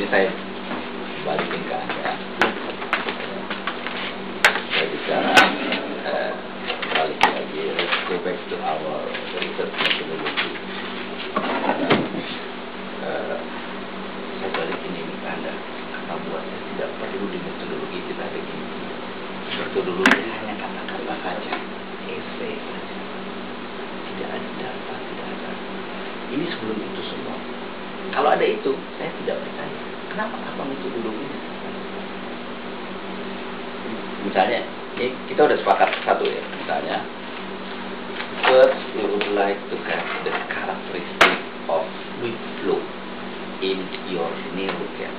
saya balikin ke Anda. Saya bicara balik lagi, let's go back to our research methodology. Saya balikin ini ke Anda. Apa buat saya tidak perlu di metodologi kita begini. Metodologi hanya kata-kata saja, essay saja. Tidak ada data, tidak ada. Ini sebelum itu semua. Kalau ada itu, saya tidak percaya. Kenapa metodologinya? Misalnya, kita udah sepakat satu ya. Misalnya, first we would like to have the characteristic of fluid flow in your neurogram.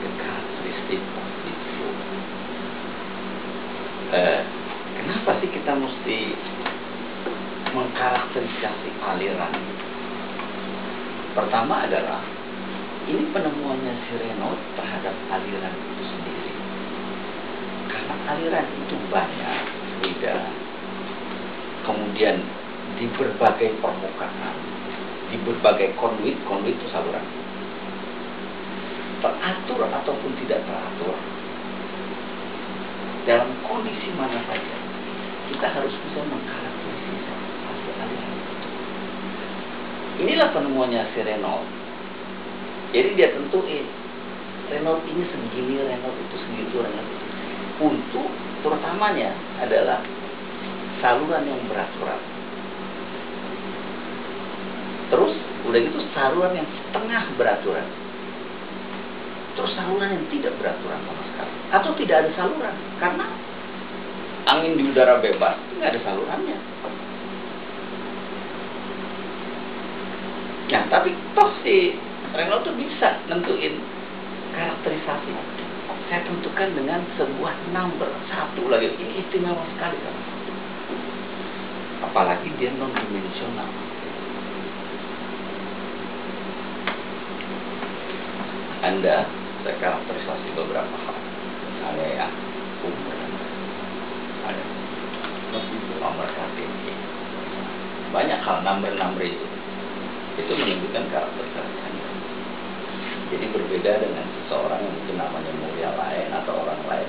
The characteristic of fluid flow. Kenapa sih kita mesti mengkarakterisasi aliran? Pertama adalah ini penemuannya si Renaud terhadap aliran itu sendiri. Karena aliran itu banyak, beda. Kemudian di berbagai permukaan, di berbagai konduit itu saluran. Teratur ataupun tidak teratur, dalam kondisi mana saja, kita harus bisa mengkarakterisasi aliran. Inilah penemuannya si Renaud. Jadi dia tentuin Renaud ini segini, Renaud itu segitu, Renaud itu. Untuk terutamanya adalah saluran yang beraturan. Terus udah gitu saluran yang setengah beraturan. Terus saluran yang tidak beraturan sama sekali. Atau tidak ada saluran. Karena angin di udara bebas nggak ada salurannya. Nah, tapi toh si Renaud tuh bisa nentuin karakterisasi. Saya tentukan dengan sebuah number. Satu lagi, ini istimewa sekali kan. Apalagi dia non-dimensional. Anda, saya karakterisasi beberapa hal. Misalnya ya, umur ada nomor KTP. Banyak hal number itu menunjukkan karakterisasi Anda. Jadi berbeda dengan seseorang yang mungkin namanya Mulia lain atau orang lain.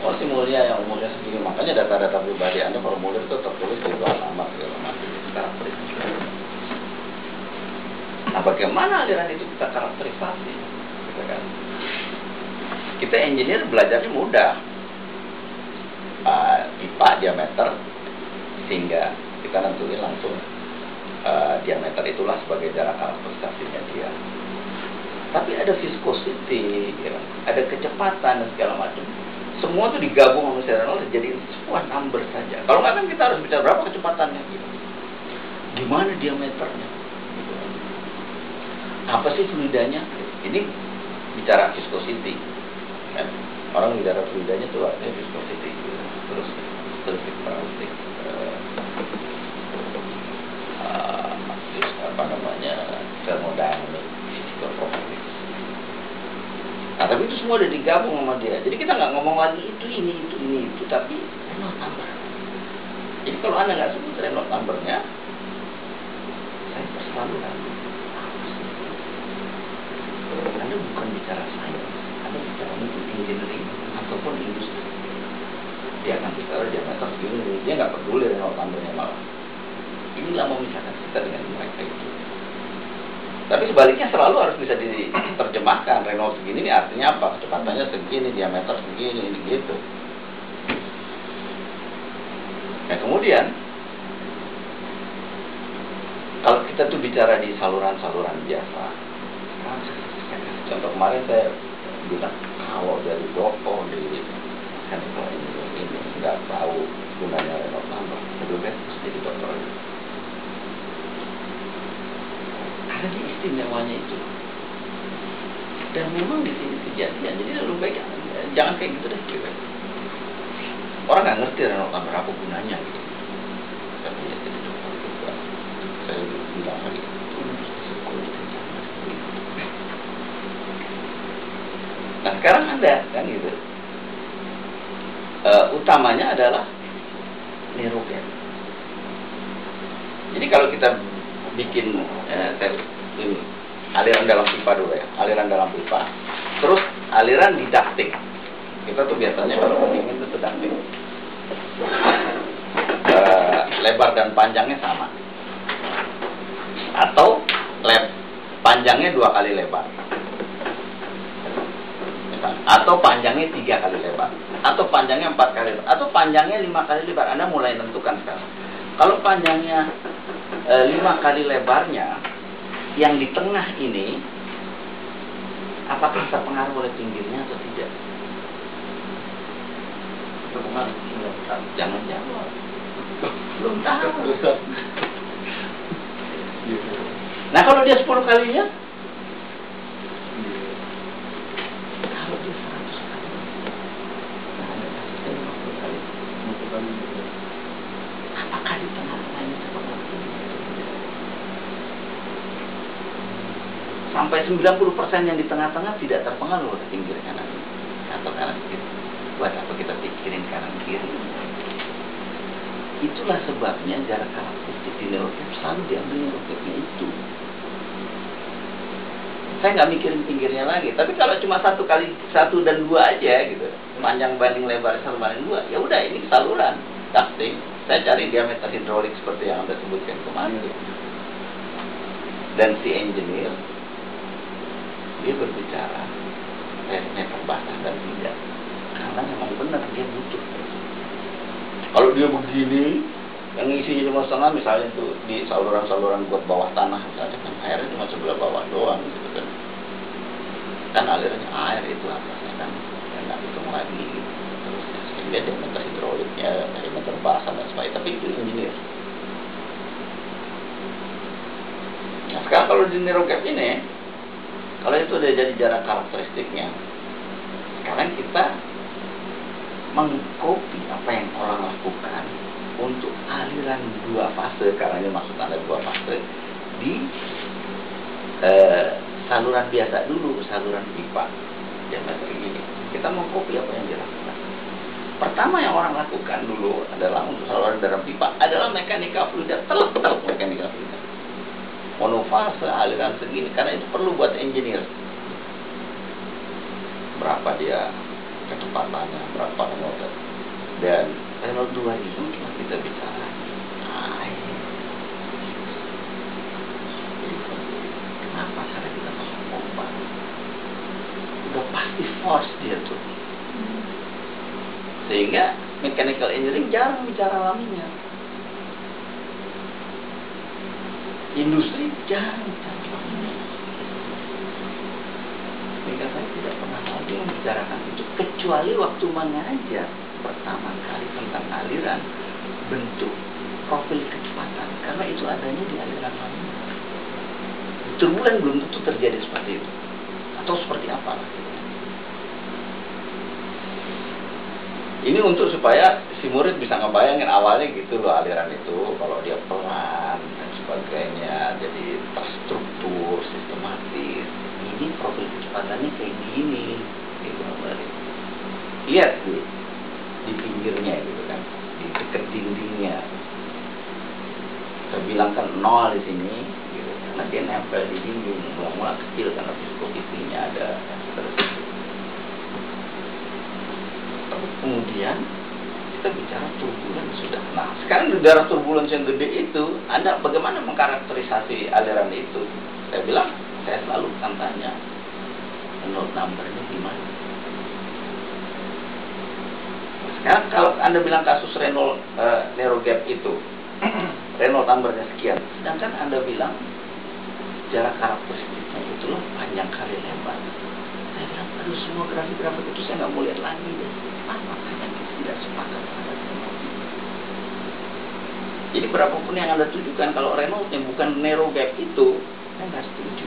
Oh, si Mulia yang umurnya segini, makanya data-data pribadi Anda formulir itu tertulis di bawah nama segala macam. Itu karakterisasi. Nah, bagaimana aliran itu kita karakterisasi? Kita engineer belajarnya mudah. Pipa diameter, sehingga kita nentuin langsung diameter itulah sebagai jarak karakterisasinya dia. Tapi ada viscosity, ya, ada kecepatan dan segala macam. Semua itu digabung sama Renaud jadi sebuah number saja. Kalau nggak kan kita harus bicara berapa kecepatannya, gitu. Gimana diameternya, gitu. Apa sih fluidanya? Ini bicara viscosity, kan? Orang bicara fluidanya itu artinya viscosity, gitu. Terus parautik, thermodynamic, physical properties. Nah, tapi itu semua udah digabung sama dia. Jadi kita nggak ngomong lagi itu, tapi Renaud number. Jadi kalau Anda nggak sebut Renaud numbernya, saya persaluran. Anda bukan bicara sains, Anda bicara mungkin engineering ataupun industri. Dia akan bicara diameter segini, dia nggak peduli Renaud numbernya malah. Inilah memisahkan kita dengan mereka itu. Tapi sebaliknya selalu harus bisa diterjemahkan. Renaud segini ini artinya apa? Kecepatannya segini, diameter segini, ini gitu. Nah, kemudian kalau kita tuh bicara di saluran-saluran biasa, contoh kemarin saya bilang kalau dari dokter di chemical engineering ini nggak tahu gunanya Renaud number, lebih baik jadi dokter. Ada istimewanya itu, dan memang di sini kejadian. Jadi lebih baik jangan kayak gitu deh. Orang nggak ngerti Renaud number apa gunanya gitu. Tapi ya jadi dokter juga. Saya bilang lagi, nah sekarang Anda kan gitu. Utamanya adalah neurogen. Jadi kalau kita bikin ini, aliran dalam pipa dulu ya, aliran dalam pipa, terus aliran di ducting. Kita tuh biasanya kalau pendingin itu ducting, lebar dan panjangnya sama, atau panjangnya 2 kali lebar, atau panjangnya 3 kali lebar, atau panjangnya 4 kali lebar, atau panjangnya 5 kali lebar. Anda mulai menentukan sekarang. Kalau panjangnya 5 kali lebarnya, yang di tengah ini apakah terpengaruh oleh pinggirnya atau tidak? Terpengaruh. Jangan jawab. Belum tahu. Nah kalau dia 10 kalinya, kalau dia 100 kali, nah ada kasusnya 50 kali. Apakah di tengah-tengah ini terpengaruh? Sampai 90% yang di tengah-tengah tidak terpengaruh oleh pinggir kanan atau kanan kiri. Buat apa kita pikirin kanan kiri? Itulah sebabnya jarak karakteristik di neurogap selalu diambil neurogapnya itu. Saya nggak mikirin pinggirnya lagi. Tapi kalau cuma 1 dan 2 aja gitu, panjang banding lebar 1 banding 2, ya udah ini saluran ducting. Saya cari diameter hidrolik seperti yang Anda sebutkan kemarin. Dan si engineer dia berbicara meter basah dan tidak, karena memang benar dia butuh. Kalau dia begini, yang isinya cuma setengah, misalnya itu di saluran-saluran buat bawah tanah, misalnya kan airnya cuma sebelah bawah doang gitu kan. Kan alirannya air itu atasnya kan, ya nggak hitung lagi gitu. Terus sehingga diameter hidroliknya, diameter basah dan sebagainya, tapi itu engineer. Nah sekarang kalau di neurogap ini, kalau itu udah jadi jarak karakteristiknya, sekarang kita mengcopy apa yang orang lakukan untuk aliran 2 fase, karena ini maksud Anda 2 fase, di saluran biasa dulu, saluran pipa diameter ini. Kita mengcopy apa yang dilakukan. Pertama yang orang lakukan dulu adalah untuk saluran dalam pipa adalah mekanika fluida, teluk mekanika fluida. Monofase aliran segini, karena itu perlu buat engineer. Berapa dia kecepatannya, berapa Reynolds, dan Reynolds 2 itu cuma kita bicara kenapa cara kita masuk pompa udah pasti force dia tuh, sehingga mechanical engineering jarang bicara laminya. Industri jarang bicara laminya. Sehingga saya tidak pernah lagi membicarakan itu, kecuali waktu mengajar pertama kali tentang aliran bentuk profil kecepatan, karena itu adanya di aliran laminar. Turbulen belum tentu terjadi seperti itu, atau seperti apa lah. Ini untuk supaya si murid bisa ngebayangin awalnya gitu loh, aliran itu kalau dia pelan dan sebagainya, jadi terstruktur, sistematis. Ini profil kecepatannya kayak gini, gitu. Lihat di pinggirnya gitu kan, di dekat dindingnya. Saya bilang kan 0 di sini, gitu, karena dia nempel di dinding, mula-mula kecil karena viskositinya ada. Kemudian kita bicara turbulen sudah. Nah, sekarang di daerah turbulen yang gede itu, Anda bagaimana mengkarakterisasi aliran itu? Saya bilang, saya selalu akan tanya, Reynolds number-nya gimana? Sekarang kalau Anda bilang kasus Reynolds neurogap itu, Reynolds number-nya sekian, sedangkan Anda bilang jarak karakteristiknya itulah panjang kali lebar. Saya bilang, aduh semua grafik-grafik itu saya nggak mau lihat lagi deh. Makanya kita tidak sepakat pada Reynolds. Jadi berapapun yang Anda tujukan, kalau Reynolds yang bukan neurogap itu, saya nggak setuju.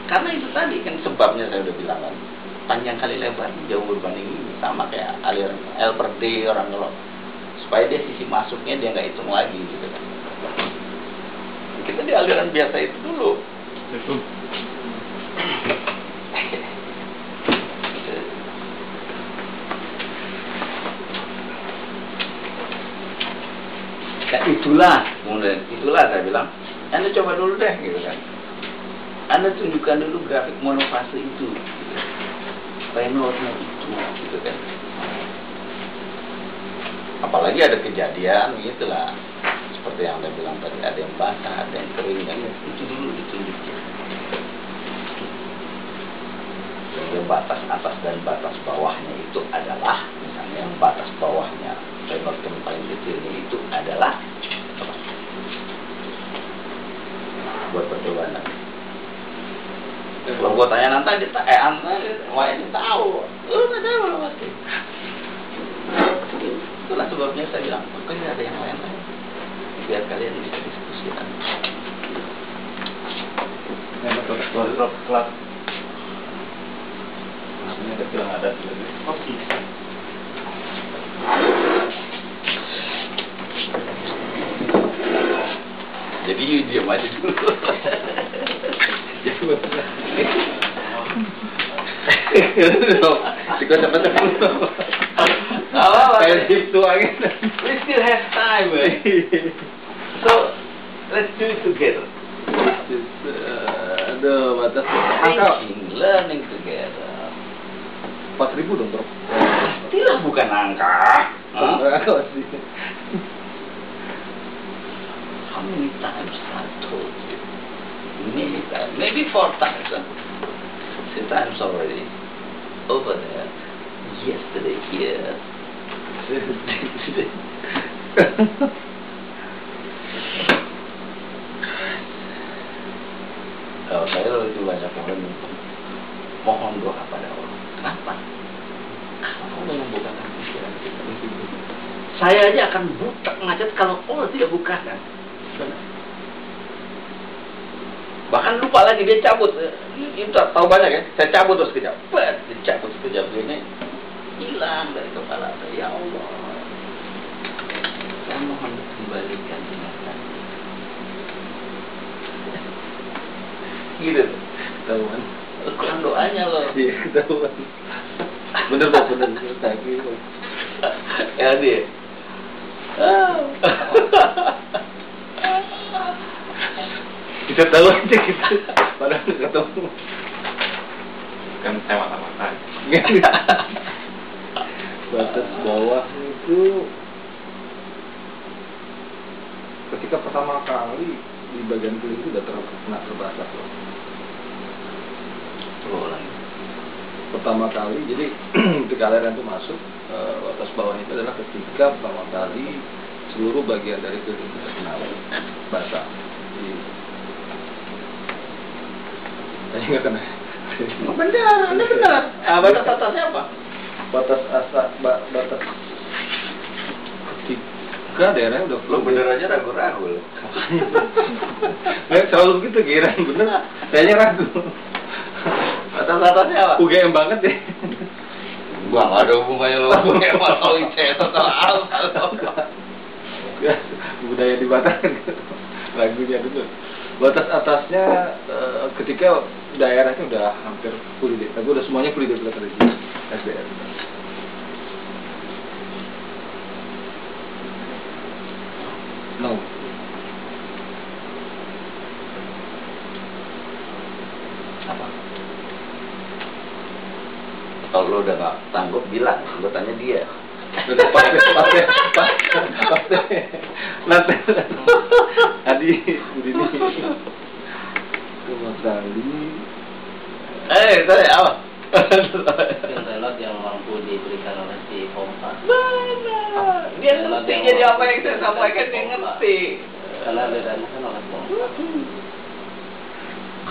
Karena itu tadi kan sebabnya saya udah bilang kan, panjang kali lebar jauh berbanding ini, sama kayak aliran L per D orang kalau supaya dia sisi masuknya dia nggak hitung lagi gitu kan. Kita di aliran biasa itu dulu. Nah itulah saya bilang Anda coba dulu deh gitu kan. Anda tunjukkan dulu grafik monofase itu, gitu. Renault-nya itu, gitu kan. Apalagi ada kejadian gitulah, seperti yang Anda bilang tadi, ada yang basah, ada yang kering kan, itu dulu ditunjukin. Sehingga batas atas dan batas bawahnya itu adalah, misalnya yang batas bawahnya Renault yang paling kecilnya itu adalah apa? Buat percobaan nanti. Kalau gua tanya nanti, wah ini tahu, nggak tahu loh pasti. Itulah sebabnya saya bilang, oke ada yang lain-lain, biar kalian bisa diskusikan. Yang betul kelas. Maksudnya ada bilang ada oke. Jadi diam aja dulu. Jika cepet dulu. Kayak gitu aja. We still have time, man. So let's do it together. Aduh, batas angka Thinking, learning together. 4.000 dong, Bro. Pastilah bukan angka. How many times I told you? Many times, maybe 4 times. Huh? 6 times already. Over there. Yesterday here. Oh, saya lebih banyak mohon doa pada Allah. Kenapa? Karena Allah membukakan pikiran kita. Saya aja akan buta ngajak kalau Allah tidak bukakan. Bahkan lupa lagi dia cabut. Itu tahu banyak ya. Saya cabut terus kejap. Dicabut sekejap ini hilang dari kepala saya. Ya Allah, saya mohon kembalikan ingatan. Gitu. Ketahuan. Kurang doanya loh. Iya, ketahuan. Bener Pak, bener tapi ya dia. kita tahu aja gitu. Padahal ketemu. Kan saya mata-mata. Batas bawah itu ketika pertama kali di bagian kulit itu udah kena terbasah loh. Pertama kali, jadi ketika aliran itu masuk, batas bawahnya itu adalah ketika pertama kali seluruh bagian dari kulit itu kena basah. Jadi, saya nggak kena. Benar. Batas atasnya apa? Batas batas ketika daerahnya udah Lo bener aja ragu-ragu lo. Nggak selalu begitu kira bener. Kayaknya ragu. Batas atasnya apa? UGM banget deh. Gua nggak ada hubungannya lo UGM atau ICS atau apa. Ya, budaya di Batam lagunya dulu. Batas atasnya ketika daerahnya udah hampir full deh. Aku udah semuanya full deh tadi SDR. No. Apa? Kalau lo udah nggak sanggup bilang, gue tanya dia. Udah pasti. Nanti. Adi, ini. Mas Dali. Tanya apa? Relot yang mampu diberikan oleh si Pompa. Benar. Dia ngerti jadi apa yang saya sampaikan, dia ngerti. Karena bedanya kan oleh Pompa.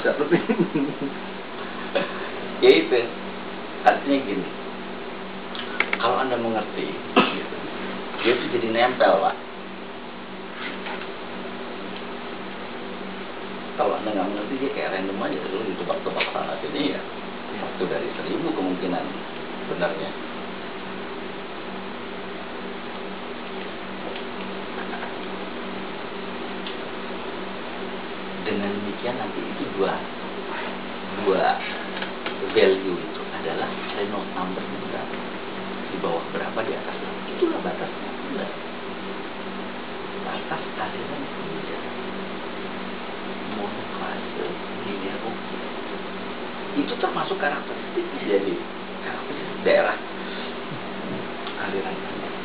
Seperti. Ya itu. Artinya gini. Kalau Anda mengerti, gitu, dia itu jadi nempel, Pak. Kalau Anda nggak mengerti, dia kayak random aja, terus ditebak-tebak sana sini ya. 1 dari 1000 kemungkinan benarnya. Dengan demikian nanti itu dua value itu adalah Renault number-nya berapa, di bawah berapa, di atas berapa. Itulah batasnya. Batas aliran hujan. monoklase linear bukit. Itu termasuk karakteristiknya, jadi karakteristik daerah aliran panjang.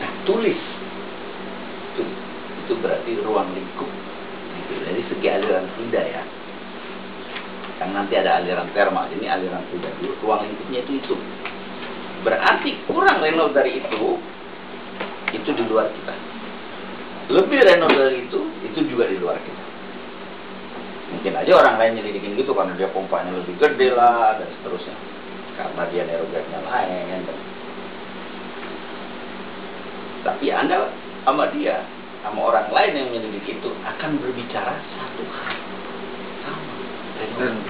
Nah, tulis itu berarti ruang lingkup itu dari segi aliran fluida ya. Yang nanti ada aliran termal, ini aliran fluida dulu, ruang lingkupnya itu. Berarti kurang Reynolds dari itu di luar kita. Lebih Reynolds dari itu juga di luar kita. Mungkin aja orang lain nyelidikin gitu karena dia pompanya lebih gede lah dan seterusnya. Karena dia nerogapnya lain. Tapi Anda sama dia, sama orang lain yang menyelidiki itu akan berbicara satu hal sama. Reynolds.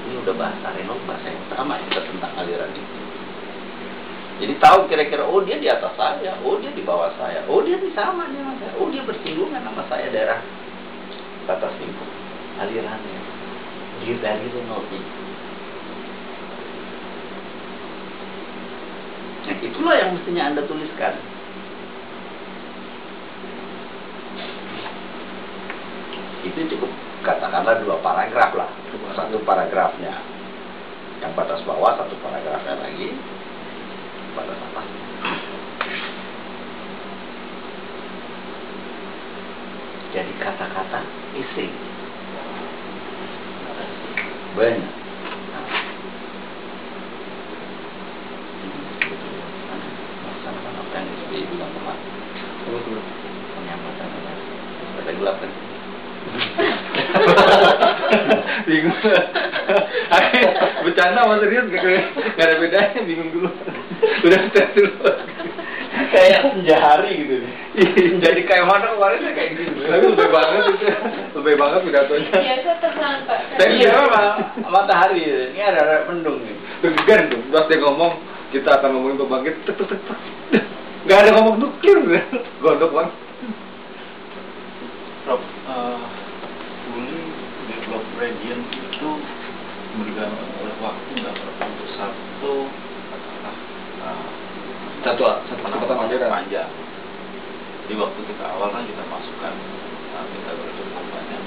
Ini udah bahasa Reynolds, bahasa yang sama kita tentang aliran itu. Jadi tahu kira-kira, oh dia di atas saya, oh dia di bawah saya, oh dia di sama sama saya, oh dia bersinggungan sama saya daerah batas lingkup alirannya. Dari Reynolds ini. Nah, itulah yang mestinya Anda tuliskan. Itu cukup katakanlah 2 paragraf lah. Satu paragrafnya yang batas bawah, satu paragrafnya lagi batas atas. Jadi kata-kata isi banyak. Melaksanakan apa yang dibilang kemarin. Pengamatan ada gelap kan? Bingung. Bercanda sama serius gak ada bedanya, bingung dulu. Udah stres dulu. Kayak senja hari gitu nih. Jadi kayak mana kemarin kayak gitu. Tapi lebih banget itu. Lebih banget pidatonya. Iya, itu terang Pak. Iya, matahari. Ini ada mendung nih. Deg-degan tuh. Pas dia ngomong, kita akan ngomongin pembangkit. Tek. Gak ada ngomong nuklir. Gondok banget. Prof, cooling develop region itu bergantung oleh waktu nggak tertentu. Satu kecepatan aliran panjang. Di waktu kita awal kan kita masukkan, kita bercukup banyak.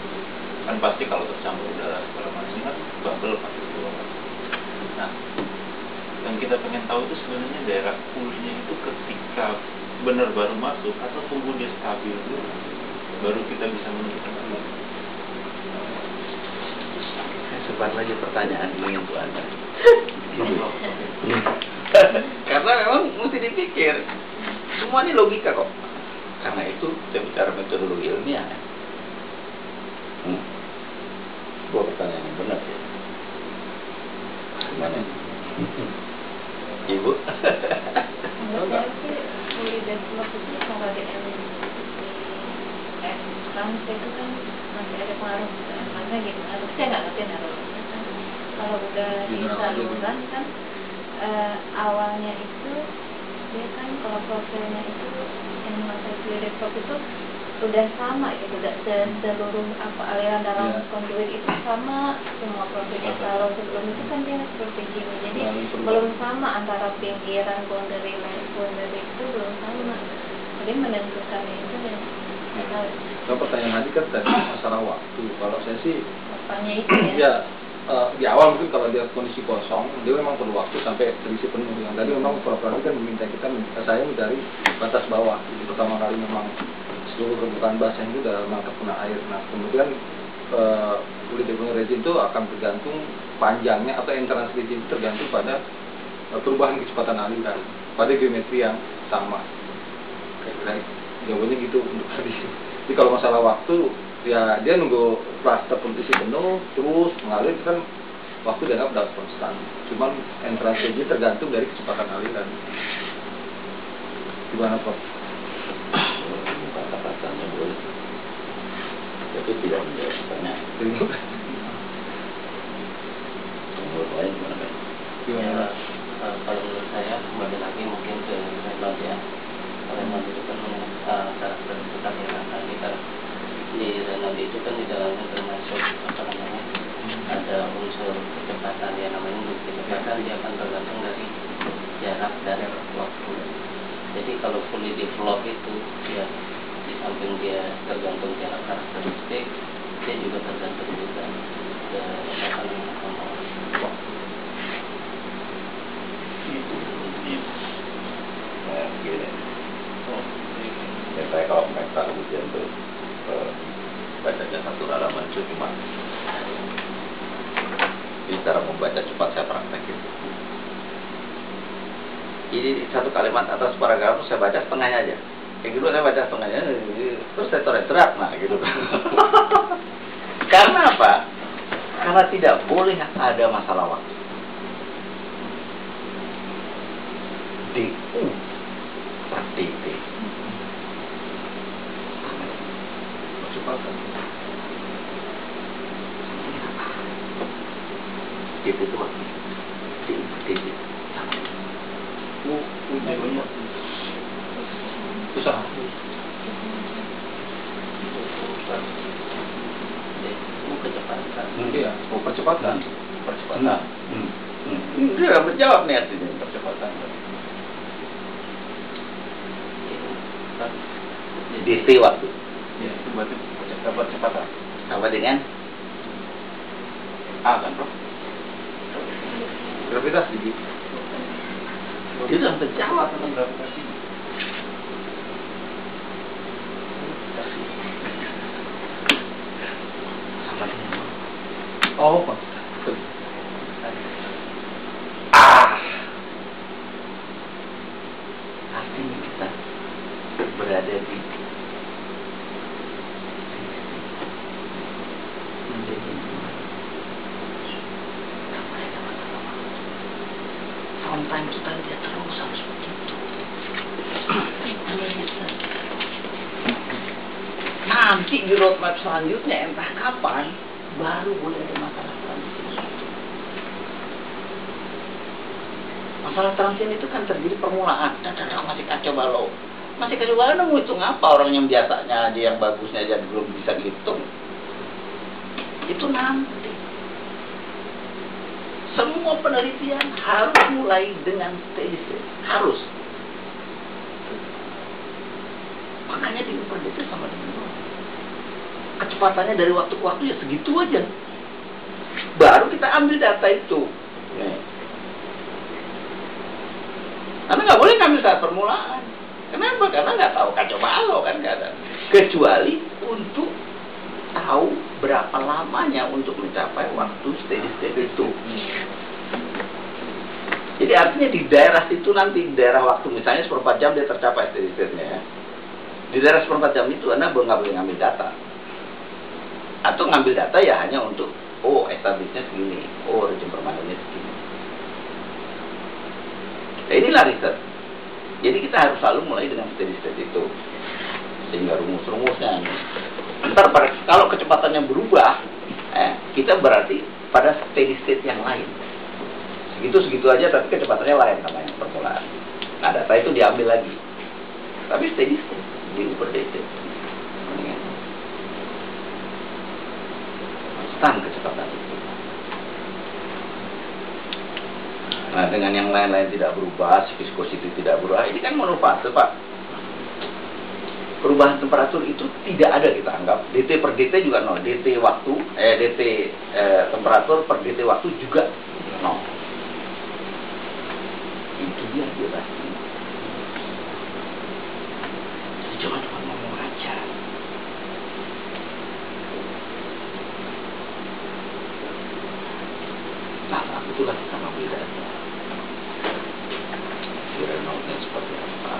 Kan pasti kalau tercampur udara segala macam kan bubble pasti keluar. Nah, yang kita pengen tahu itu sebenarnya daerah coolnya itu ketika benar baru masuk atau tunggu dia stabil dulu, baru kita bisa menentukan dulu. Saya sebar lagi pertanyaan ini untuk Anda. Karena memang mesti dipikir. Semua ini logika kok. Karena itu kita bicara metodologi ilmiah. Dua pertanyaan yang benar ya. Gimana? Ibu? Menurut saya sih fully develop itu kalau di Trans itu kan masih ada pengaruh karena gitu. Saya nggak ngerti kan. Kalau udah di saluran kan awalnya itu dia kan kalau profilnya itu yang masih fully develop itu udah sama gitu, udah seluruh aliran dalam konduit itu sama semua profilnya. Kalau sebelum itu kan dia seperti gini, jadi belum sama antara pinggiran boundary itu belum sama, jadi menentukan itu ya. Kalau pertanyaan tadi kan tadi masalah waktu. Kalau saya sih Apanya itu ya? Di awal mungkin kalau dia kondisi kosong, dia memang perlu waktu sampai terisi penuh. Yang tadi memang program kan meminta saya mencari batas bawah. Jadi pertama kali memang seluruh permukaan basah itu udah memang terkena air. Nah kemudian fully developed region itu akan bergantung panjangnya atau entrance region itu tergantung pada perubahan kecepatan aliran pada geometri yang sama. Kira-kira jawabannya gitu untuk tadi. Jadi kalau masalah waktu, ya dia nunggu pas terkondisi penuh terus mengalir kan waktu dianggap dapat konstan. Cuman entrance region tergantung dari kecepatan aliran. Gimana Prof? Kata-katanya boleh, tapi tidak menjawab pertanyaan. Menurut lain gimana kan? Ya, kalau menurut saya kembali lagi mungkin ke Reynolds ya. Reynolds itu kan karakter tentang yang kita di Reynolds itu kan di dalamnya termasuk apa namanya, ada unsur kecepatan ya, namanya kecepatan dia akan tergantung dari jarak dari waktu. Jadi kalau fully develop itu ya di samping dia tergantung jarak karakteristik, dia juga tergantung juga ke apa namanya waktu. Nah, gini. Ya, saya kalau mental ujian tuh bacanya satu halaman itu cuma ini cara membaca cepat saya praktekin. Ini satu kalimat atas paragraf saya baca setengahnya aja. Kayak gitu saya baca setengahnya, terus saya teriak, nah gitu. Karena apa? Karena tidak boleh ada masalah waktu. DU per DT. Percepatan. DT itu waktu. DU per DT. Ujiannya usaha. Kecepatan. Iya, percepatan. Percepatan. Ini udah menjawab nih artinya percepatan. DT waktu. Ya, itu berarti percepatan. Sama dengan A kan, Prof? Gravitasi. itu yang menjawab. Gravitasi. Sama dengan Oh, Pak. artinya kita berada di sometimes kita lihat terus harus begitu. Nanti di roadmap selanjutnya entah kapan baru boleh ada masalah transisi. Masalah transisi itu kan terjadi permulaan. Masih kacau balau. Masih kacau balau mau hitung apa orang yang biasanya aja yang bagusnya aja belum bisa dihitung. Itu nanti. Semua penelitian harus mulai dengan steady state. Harus. Makanya diukur itu sama dengan kecepatannya dari waktu ke waktu ya segitu aja. Baru kita ambil data itu. Nih. Karena nggak boleh ngambil saat permulaan. Kenapa? Karena nggak tahu kacau balau kan nggak ada. Kecuali untuk tahu berapa lamanya untuk mencapai waktu steady state itu. Jadi artinya di daerah situ nanti, di daerah waktu misalnya 1/4 jam dia tercapai steady state-nya ya. Di daerah 1/4 jam itu Anda nggak boleh ngambil data. Atau ngambil data ya hanya untuk, oh establishnya segini, oh rejim permanennya segini. Nah, inilah riset. Jadi kita harus selalu mulai dengan steady state itu. Sehingga rumus-rumusnya. Ntar kalau kecepatannya berubah, kita berarti pada steady state yang lain. Segitu-segitu aja tapi kecepatannya lain sama yang permulaan. Nah data itu diambil lagi. Tapi steady state, di DT. Konstan kecepatan itu. Nah dengan yang lain-lain tidak berubah, viscosity tidak berubah, ini kan monofase Pak. Perubahan temperatur itu tidak ada kita anggap. DT per DT juga nol. DT waktu, DT temperatur per DT waktu juga nol. Itu dia jelasnya. Cuma ngomong aja. Nah, itulah kita ngambil data. Renaultnya seperti apa.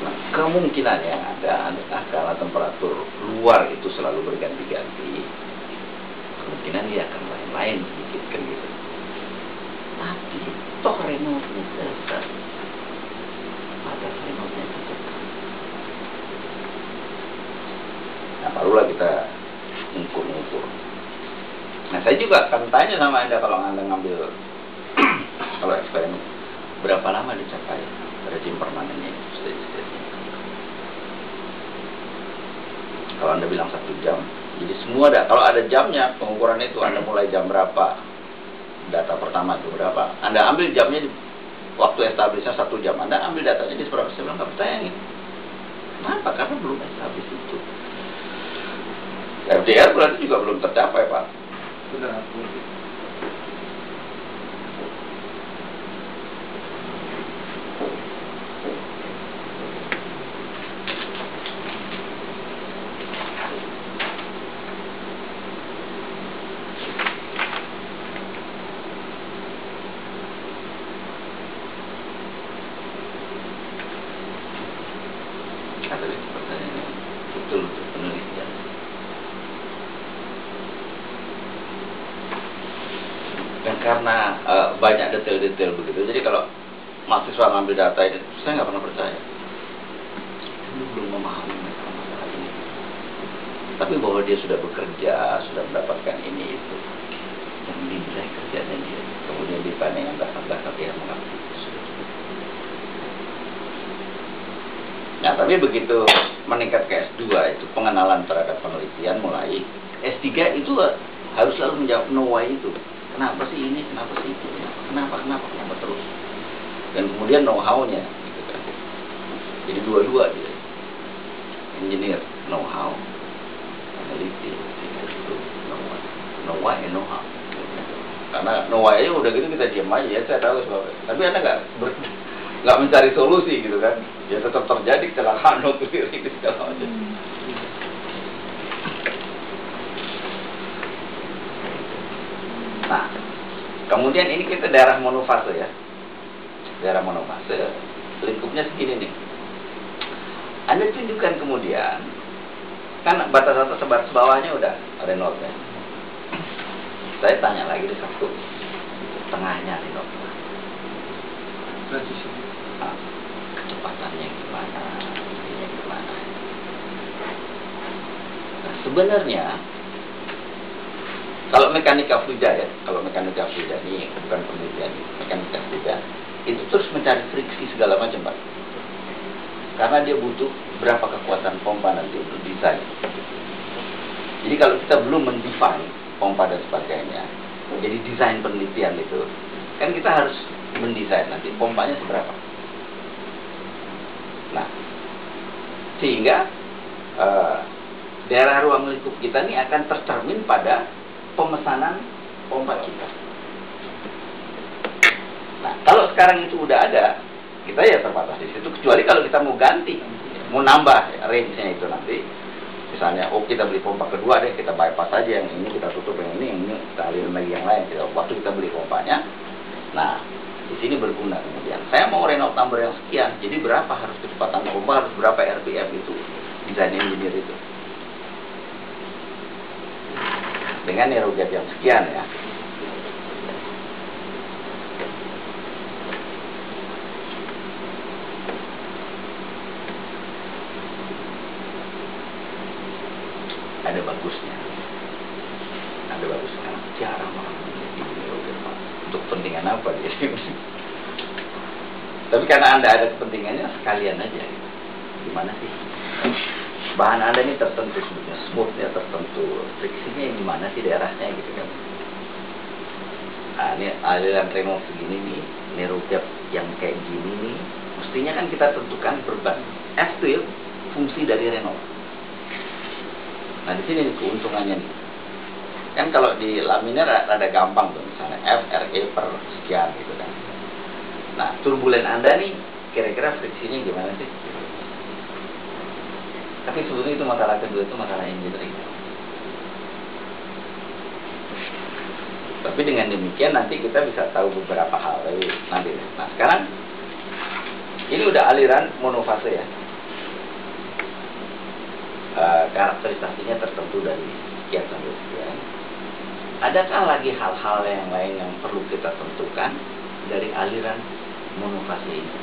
Nah, kemungkinannya ada karena temperatur luar itu selalu berganti-ganti. Kemungkinan dia akan lain-lain sedikit kan gitu. Tapi toh Renaultnya dasar. Ada Renaultnya dasar. Nah, barulah kita ngukur-ngukur. Nah, saya juga akan tanya sama Anda kalau Anda ngambil kalau eksperimen berapa lama dicapai rejim permanennya steady state. Kalau Anda bilang 1 jam, jadi semua ada. Kalau ada jamnya, pengukuran itu Anda mulai jam berapa, data pertama itu berapa, Anda ambil jamnya waktu establishnya 1 jam, Anda ambil datanya di seberapa, saya bilang nggak percaya nih. Kenapa? Karena belum establish itu. FDR berarti juga belum tercapai, Pak. Benar. Kata itu pertanyaannya betul untuk penelitian. Dan karena banyak detail-detail begitu, jadi kalau mahasiswa ngambil data ini, saya nggak pernah percaya. Belum memahami masalah ini. Tapi bahwa dia sudah bekerja, sudah mendapatkan ini itu, yang dinilai kerjanya dia, kemudian dibanding yang dasar-dasar dia mengakui. Nah, tapi begitu meningkat ke S2 itu pengenalan terhadap penelitian mulai. S3 itu harus selalu menjawab no why itu. Kenapa sih ini, kenapa sih itu, kenapa terus. Dan kemudian know how-nya gitu kan. Jadi dua-dua dia. Engineer, know how. Peneliti, itu know why and know how. Karena know why aja udah gitu kita diam aja, ya saya tahu sebabnya. Tapi Anda nggak mencari solusi gitu kan, ya tetap terjadi kecelakaan nuklir ini segala macam. Nah, kemudian ini kita daerah monofase ya, daerah monofase, lingkupnya segini nih. Anda tunjukkan kemudian, kan batas atas batas bawahnya udah ada notnya. Saya tanya lagi di satu, tengahnya di not. Transisi. Nah, kecepatannya gimana, ini gimana. Nah, sebenarnya kalau mekanika fluida ya, ini bukan penelitian, mekanika fluida itu terus mencari friksi segala macam, Pak. Karena dia butuh berapa kekuatan pompa nanti untuk desain. Jadi kalau kita belum mendefine pompa dan sebagainya, jadi desain penelitian itu, kan kita harus mendesain nanti pompanya seberapa. Nah, sehingga daerah ruang lingkup kita ini akan tercermin pada pemesanan pompa kita. Nah, kalau sekarang itu udah ada, kita ya terbatas di situ. Kecuali kalau kita mau ganti, mau nambah range-nya itu nanti. Misalnya, kita beli pompa kedua deh, kita bypass aja yang ini, kita tutup yang ini kita alirin lagi yang lain. Waktu kita beli pompanya, nah di sini berguna kemudian. Saya mau Renault number yang sekian, jadi berapa harus kecepatan pompa, harus berapa RPM itu desain engineer itu. Dengan narrow gauge yang sekian ya. Ada bagusnya. Jarang orang menjadi narrow gauge, Pak. Untuk kepentingan apa dia? Tapi karena Anda ada kepentingannya, sekalian aja. Gimana sih? Bahan Anda ini tertentu sebetulnya, smoothnya tertentu, friksinya yang gimana sih daerahnya gitu kan. Nah, ini aliran Renault segini nih, narrow gauge yang kayak gini nih, mestinya kan kita tentukan beban. F itu ya, fungsi dari Renault. Nah, di sini nih, keuntungannya nih. Kan kalau di laminar ada gampang tuh, misalnya F, RE per sekian gitu kan. Nah, turbulen Anda nih, kira-kira friksinya gimana sih? Tapi sebetulnya itu masalah kedua, itu masalah engineering. Tapi dengan demikian nanti kita bisa tahu beberapa hal nanti. Nah, sekarang ini udah aliran monofase ya. Karakterisasinya tertentu dari sekian sampai sekian. Adakah lagi hal-hal yang lain yang perlu kita tentukan dari aliran monofase ini?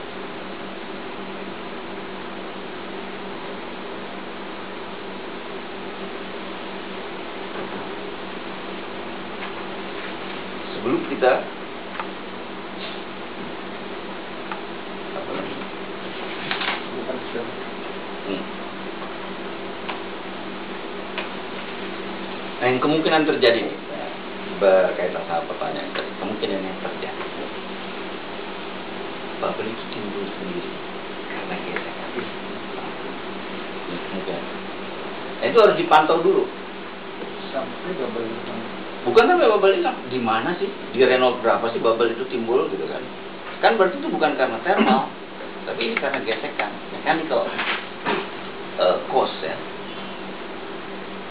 Sebelum kita Nah, yang kemungkinan terjadi nih, berkaitan sama pertanyaan tadi, kemungkinan yang terjadi. bubble itu timbul sendiri karena gesekan. Nah, itu harus dipantau dulu. Sampai bubble hilang. Bukan sampai bubble hilang. Di mana sih? Di Renault berapa sih bubble itu timbul gitu kan? Kan berarti itu bukan karena thermal, tapi ini karena gesekan, mechanical cause ya.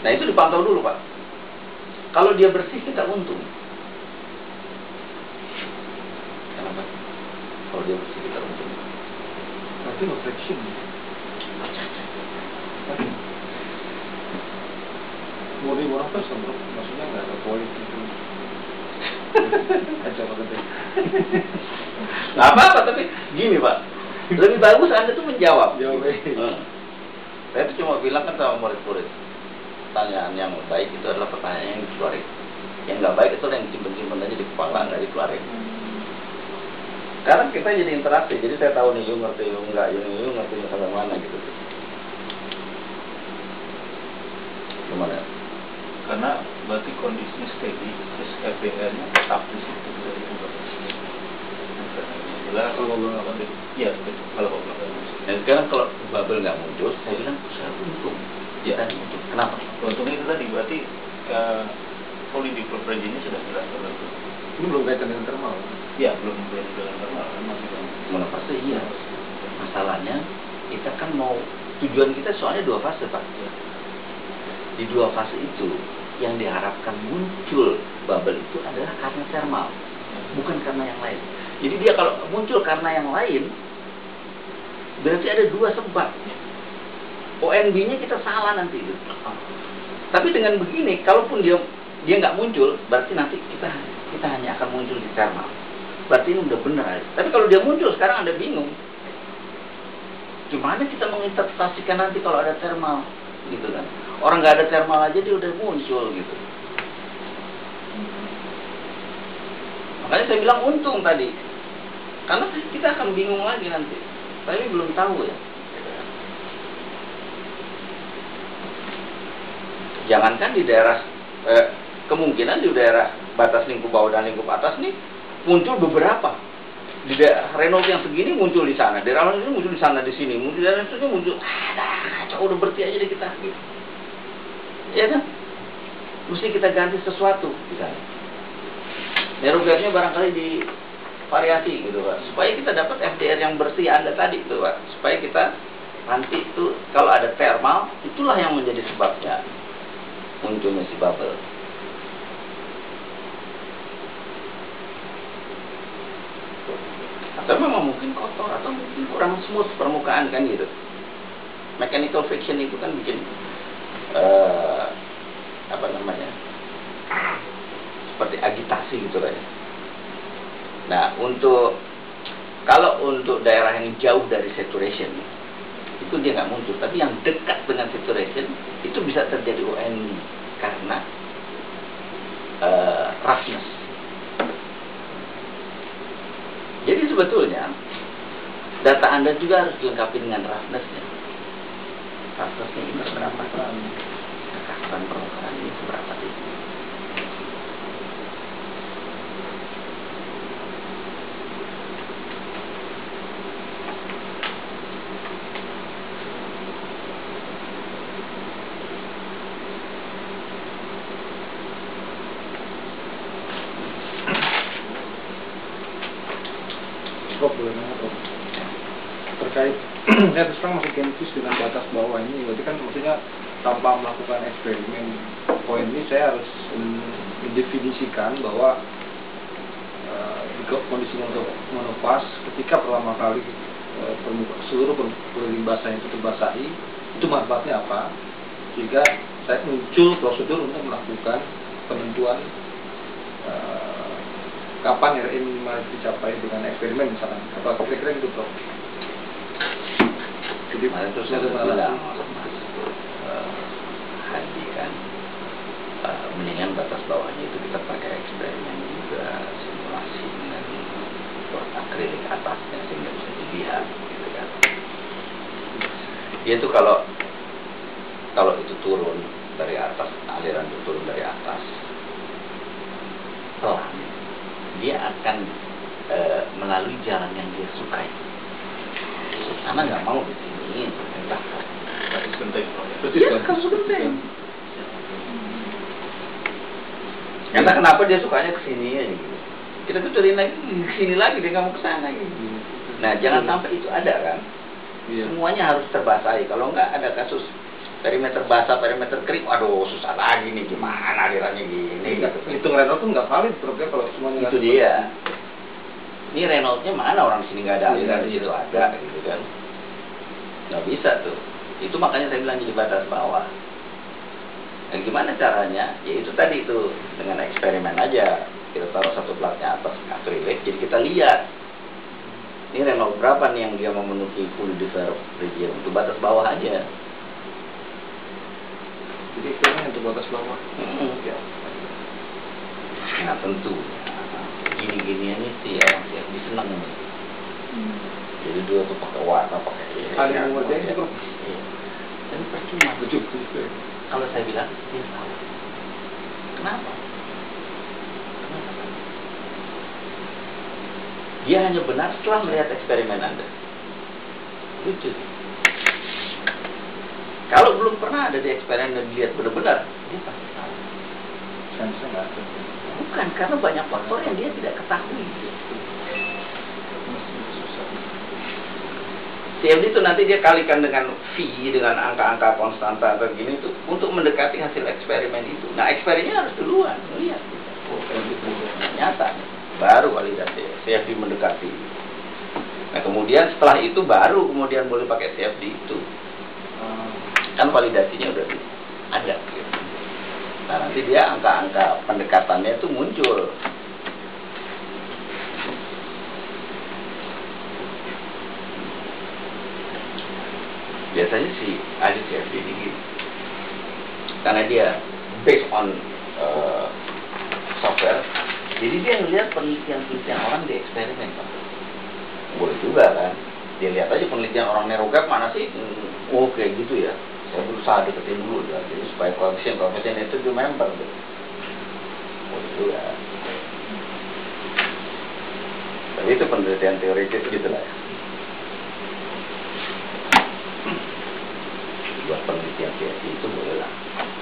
Nah itu dipantau dulu Pak. Kalau dia bersih kita untung. Kenapa? Kalau dia bersih kita untung. Berarti no friction. Murni orang person bro, maksudnya nggak ada poin gitu. Kacau banget deh. Nggak apa-apa, tapi gini Pak, lebih bagus Anda tuh menjawab. Jawab. Saya tuh cuma bilang kan sama murid-murid, pertanyaan yang baik itu adalah pertanyaan yang dikeluarin. Yang nggak baik itu yang simpen-simpen aja di kepala, nggak dikeluarin. Sekarang kita jadi interaksi, jadi saya tahu nih, you ngerti, you nggak, you ngerti sampai mana gitu. Gimana? Karena berarti kondisinya steady, terus FBR-nya tetap di situ dari ubah. Jelas kalau bubble, iya betul. Kalau bubble. Dan sekarang kalau bubble nggak muncul, saya bilang saya untung. Ya, untung. Kenapa? Untungnya itu tadi berarti polydiver ini sudah jelas kalau itu. Ini belum kaitan dengan thermal. Iya, belum dengan thermal, masih belum. Mana fase iya. Masalahnya kita kan mau tujuan kita soalnya 2 fase Pak. Di 2 fase itu yang diharapkan muncul bubble itu adalah karena thermal, bukan karena yang lain. Jadi dia kalau muncul karena yang lain, berarti ada 2 sebab. ONB-nya kita salah nanti gitu. Tapi dengan begini, kalaupun dia nggak muncul, berarti nanti kita hanya akan muncul di thermal. Berarti ini udah benar. Tapi kalau dia muncul sekarang Anda bingung. Gimana kita menginterpretasikan nanti kalau ada thermal, gitu kan? Orang nggak ada thermal aja dia udah muncul gitu. Makanya saya bilang untung tadi, karena kita akan bingung lagi nanti. Tapi belum tahu ya. Jangankan di daerah kemungkinan di daerah batas lingkup bawah dan lingkup atas nih muncul beberapa. Di daerah Renault yang segini muncul di sana, daerah lain muncul di sana, di sini, muncul di daerah itu muncul. Kacau, udah berhenti aja deh kita. Gitu. Ya kan? Mesti kita ganti sesuatu misalnya. Nerogasnya barangkali divariasi gitu Pak, supaya kita dapat FDR yang bersih Anda tadi itu Pak, supaya kita nanti itu kalau ada thermal itulah yang menjadi sebabnya munculnya si bubble. Atau memang mungkin kotor atau mungkin kurang smooth permukaan kan gitu. Mechanical friction itu kan bikin apa namanya, seperti agitasi gitu lah ya. Nah kalau untuk daerah yang jauh dari saturation itu dia nggak muncul, tapi yang dekat dengan saturation itu bisa terjadi ONB karena roughness. Jadi sebetulnya data Anda juga harus dilengkapi dengan roughness-nya. Roughness-nya ini seberapa? Kekerasan permukaan ini seberapa sih? Terkait saya terus terang masih skeptis dengan batas bawah ini, berarti kan maksudnya tanpa melakukan eksperimen poin ini saya harus mendefinisikan bahwa kondisi monophase ketika pertama kali seluruh permukaan basah itu terbasahi, itu manfaatnya apa, sehingga saya muncul prosedur untuk melakukan penentuan kapan RE minimal dicapai dengan eksperimen misalkan, apa kira-kira gitu Prof. Jadi terus saya bilang Hadi kan mendingan batas bawahnya itu kita pakai eksperimen juga, simulasi dengan buat akrilik atasnya sehingga bisa dilihat gitu kan. Dia tuh kalau itu turun dari atas, aliran itu turun dari atas pelan, dia akan melalui jalan yang dia sukai. Anak nggak mau di sini, entah. Kasus genteng. Iya, kasus genteng. Karena kenapa dia sukanya kesini ya gitu. Kita tuturin lagi kesini lagi, dia nggak mau kesana gitu. Nah, jangan sampai itu ada kan. Iya. Semuanya harus terbasahi. Kalau nggak ada kasus perimeter basah, perimeter kering, aduh susah lagi nih, gimana alirannya gini gitu. Hitung Renault tuh nggak valid truknya kalau semuanya. Itu dia. Ini Renault-nya mana, orang sini nggak ada aliran, di situ ada gitu kan. Nggak bisa tuh. Itu makanya saya bilang jadi batas bawah. Dan gimana caranya? Ya itu tadi itu, dengan eksperimen aja. Kita taruh satu platnya atas akrilik, jadi kita lihat ini Renault berapa nih yang dia memenuhi full develop region. Itu batas bawah aja. Jadi istilahnya untuk batas bawah. Ya. Nah tentu gini-ginian sih yang disenang. Jadi dua tuh pakai warna, pakai Ada yang ngerjain itu. Iya. Dan percuma. Betul. Kalau saya bilang dia salah. Kenapa? Dia hanya benar setelah melihat eksperimen Anda. Lucu. Kalau belum pernah ada di eksperimen dan dilihat benar-benar, dia pasti salah. Saya nggak ada. Bukan, karena banyak faktor yang dia tidak ketahui. CFD itu nanti dia kalikan dengan V, dengan angka-angka konstanta atau gini itu untuk mendekati hasil eksperimen itu. Nah, eksperimennya harus duluan, lihat. Oh, nyata. Baru validasi CFD mendekati. Nah, kemudian setelah itu baru kemudian boleh pakai CFD itu. Kan validasinya udah ada. Gitu. Nah, nanti dia angka-angka pendekatannya itu muncul. Biasanya si ada CFD ini karena dia based on software, jadi dia ngelihat penelitian orang di eksperimen, Pak. Boleh juga kan, dia lihat aja penelitian orang nerogap mana sih, oh kayak gitu ya, saya berusaha deketin dulu ya, jadi supaya koefisien itu di member gitu. Boleh juga. Tapi itu penelitian teoritis gitu lah ya. Buat penelitian CFD itu boleh lah.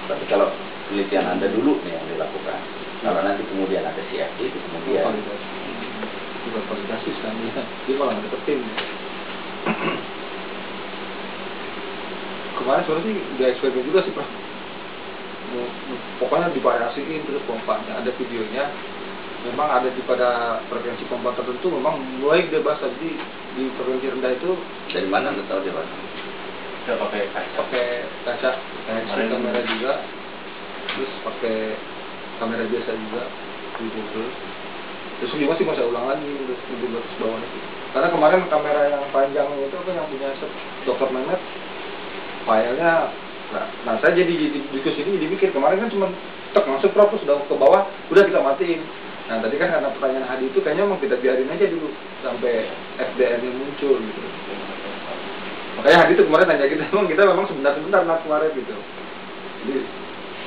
Tapi kalau penelitian Anda dulu nih yang dilakukan, kalau nanti kemudian ada CFD itu kemudian Bukan validasi sekarang ya. Dia malah nggak deketin. Kemarin sebenarnya sih udah eksperimen juga sih Pak. Pokoknya divariasiin terus pompanya. Ada videonya. Memang ada di pada frekuensi pompa tertentu memang mulai dia basah. Jadi di frekuensi rendah itu dari mana Anda tahu dia basah? Kita pakai kaca. Pakai kamera juga, terus pakai kamera biasa juga di Google. Terus juga sih saya ulang lagi untuk di batas bawah itu. Karena kemarin kamera yang panjang itu apa yang punya Dr. Mehmet, filenya, nah saya jadi diskusi ini jadi mikir kemarin kan cuma tek masuk terus udah ke bawah, udah kita matiin. Nah tadi kan karena pertanyaan Hadi itu kayaknya emang kita biarin aja dulu sampai FDN-nya muncul gitu. Makanya Hadi itu kemarin tanya kita memang sebentar nak kemarin gitu. Jadi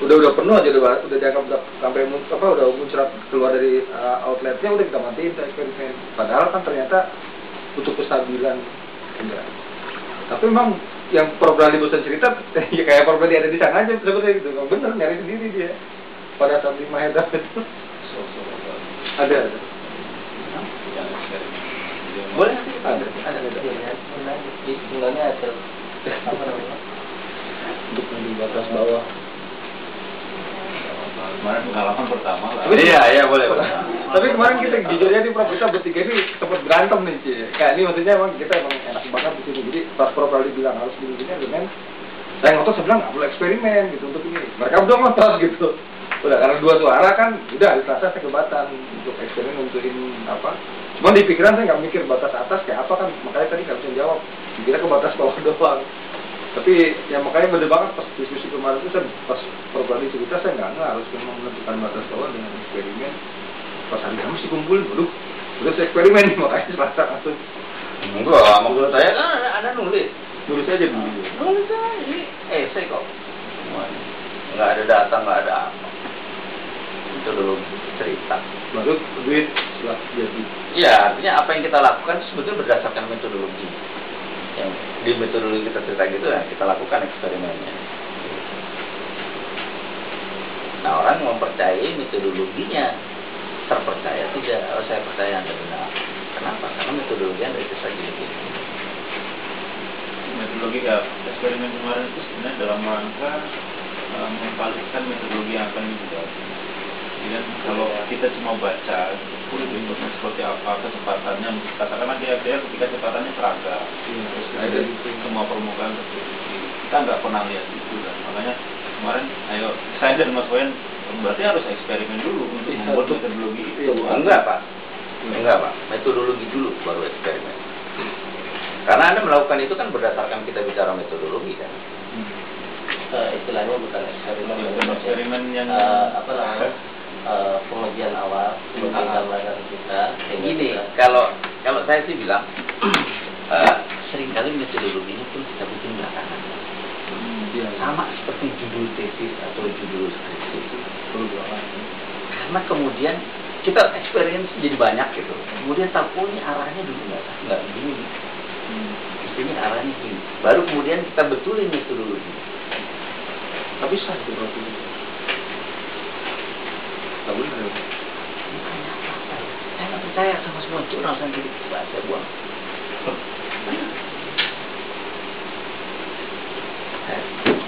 udah penuh aja udah dianggap sampai udah muncrat keluar dari outletnya udah kita matiin eksperimen. Padahal kan ternyata untuk kestabilan enggak. Tapi memang yang program di bosan cerita ya kayak program dia ada di sana aja sebetulnya gitu. Bener nyari sendiri dia pada saat 5 head-up itu. Ada. Boleh ada. Sebenarnya ada apa namanya Untuk di batas bawah. Kemarin pengalaman pertama lah. Iya boleh. Tapi kemarin kita jujur aja nih Prof, kita bertiga ini sempat berantem nih Ci. Kayak ini maksudnya emang kita enak banget di sini. Jadi pas Prof kali bilang harus gini-gini dengan saya ngotot, saya bilang nggak perlu eksperimen gitu untuk ini. Mereka udah ngotot gitu. Udah karena dua suara kan, udah di Selasa saya kebatan untuk eksperimen untuk ini apa. Cuma di pikiran saya nggak mikir batas atas kayak apa kan, makanya tadi nggak bisa jawab. Dikira ke batas bawah doang. Tapi ya makanya bener banget pas diskusi kemarin itu saya pas program cerita saya nggak harus memang menentukan batas bawah dengan eksperimen. Pas hari Kamis dikumpul, udah saya eksperimen nih makanya Selasa langsung. Enggak, maksud saya kan ada nulis aja dulu. Nulis aja ini esai kok. Semuanya. Nggak ada data, nggak ada apa. Itu dulu cerita. Baru duit setelah jadi. Iya, artinya apa yang kita lakukan itu sebetulnya berdasarkan metodologi. Yang di metodologi kita cerita gitu ya, kita lakukan eksperimennya. Nah, orang mempercayai metodologinya, terpercaya tidak. Oh, saya percaya Anda benar. Kenapa? Karena metodologi Anda itu saja begini. Metodologi eksperimen kemarin itu sebenarnya dalam rangka memvalidkan metodologi yang akan dibuat. Jadi kalau kita cuma baca bentuknya seperti apa, kecepatannya, katakanlah dia ketika kecepatannya seragam, terus ada semua permukaan kita nggak pernah lihat itu kan. Makanya kemarin, ayo saya dan Mas Wayan berarti harus eksperimen dulu untuk membuat metodologi itu. Enggak Pak, metodologi dulu baru eksperimen. Karena Anda melakukan itu kan berdasarkan kita bicara metodologi kan. Istilahnya bukan eksperimen, eksperimen yang pengujian awal, pengujian gambaran kita. Gini, kalau saya sih bilang seringkali metodologinya pun kita bikin belakangan. Sama seperti judul tesis atau judul skripsi. Karena kemudian kita experience jadi banyak gitu. Kemudian tahu ini arahnya dulu nggak begini. Ini arahnya gini. Baru kemudian kita betulin metodologi. Tapi sah itu berarti. Tahu benar. Saya nggak percaya sama semua itu langsung saya buang.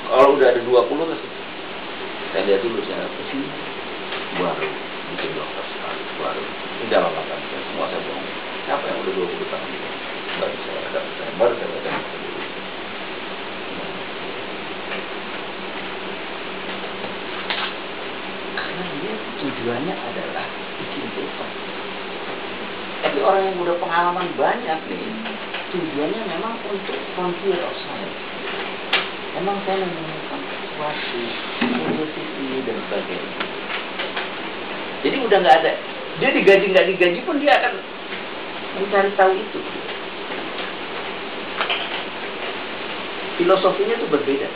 Kalau udah ada 20 kasih. Saya lihat dulu saya sini. Baru bikin dokter sekali. Baru. Ini dalam makan semua saya buang. Siapa yang udah 20 tahun itu? Baru saya baca. Karena dia tujuannya adalah bikin paper. Tapi orang yang udah pengalaman banyak nih, tujuannya memang untuk frontier of science. Emang saya menemukan sesuatu, tesis ini dan sebagainya. Jadi udah nggak ada. Dia digaji nggak digaji pun dia akan mencari tahu itu. Filosofinya itu berbeda.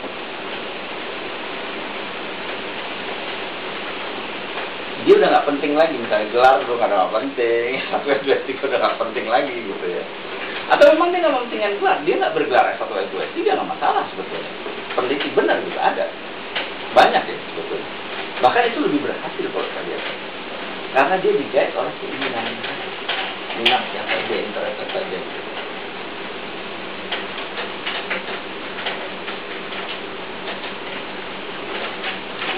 Dia udah nggak penting lagi, misalnya gelar udah nggak penting, S1 S2 S3 udah nggak penting lagi gitu ya. Atau memang dia nggak mementingkan gelar, dia nggak bergelar S1 S2 S3 nggak masalah sebetulnya. Peneliti benar juga ada, banyak ya sebetulnya. Bahkan itu lebih berhasil kalau kita lihat, karena dia digait oleh keinginan, minat yang ada, interest saja.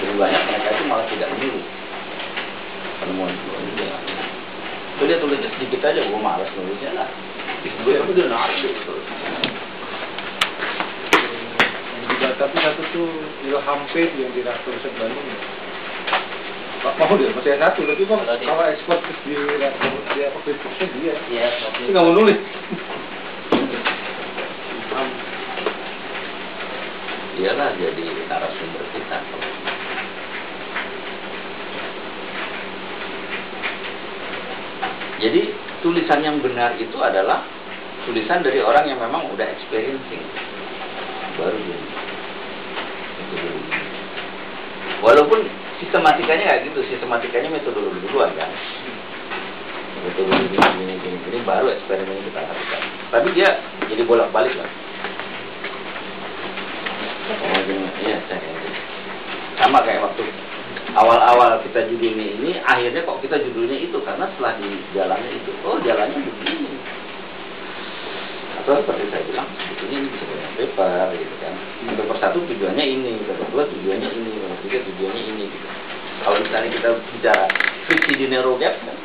Lebih banyak mereka itu malah tidak meniru penemuan ini. Itu dia tulisnya sedikit aja, gue malas nulisnya lah. Gue tapi dia narik gitu. Tapi satu tuh Ilham Pet yang direktur riset Bandung. Pak mau dia masih satu, tapi kok kalau ekspor di dia apa Facebooknya dia? Iya. Tapi nggak mau nulis. Dialah jadi narasumber kita. Jadi tulisan yang benar itu adalah tulisan dari orang yang memang udah experiencing. Baru jadi. Walaupun sistematikanya nggak gitu, sistematikanya metodologi duluan kan. Metodologi ini baru eksperimen kita lakukan. Tapi dia jadi bolak-balik lah. Iya, sama kayak waktu awal-awal kita judulnya ini, akhirnya kok kita judulnya itu karena setelah di jalannya itu, oh jalannya begini. Atau seperti saya bilang, sebetulnya ini bisa banyak paper gitu kan. Paper 1 tujuannya ini, paper 2 tujuannya ini, paper 3 tujuannya ini gitu. Kalau misalnya kita bicara friksi di narrow gap kan,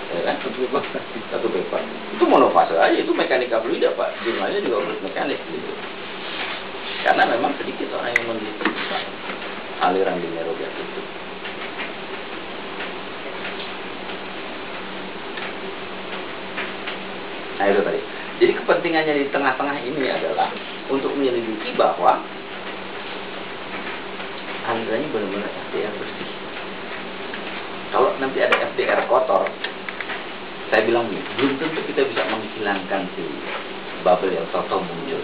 ya kan? Satu paper. Itu monofase aja, itu mekanika fluida Pak. Jumlahnya juga fluid mekanik gitu. Karena memang sedikit orang yang meneliti aliran di narrow gap itu. Nah itu tadi. Jadi kepentingannya di tengah-tengah ini adalah untuk menyelidiki bahwa alirannya benar-benar FDR bersih. Kalau nanti ada FDR kotor, saya bilang nih, belum tentu kita bisa menghilangkan si bubble yang toto muncul.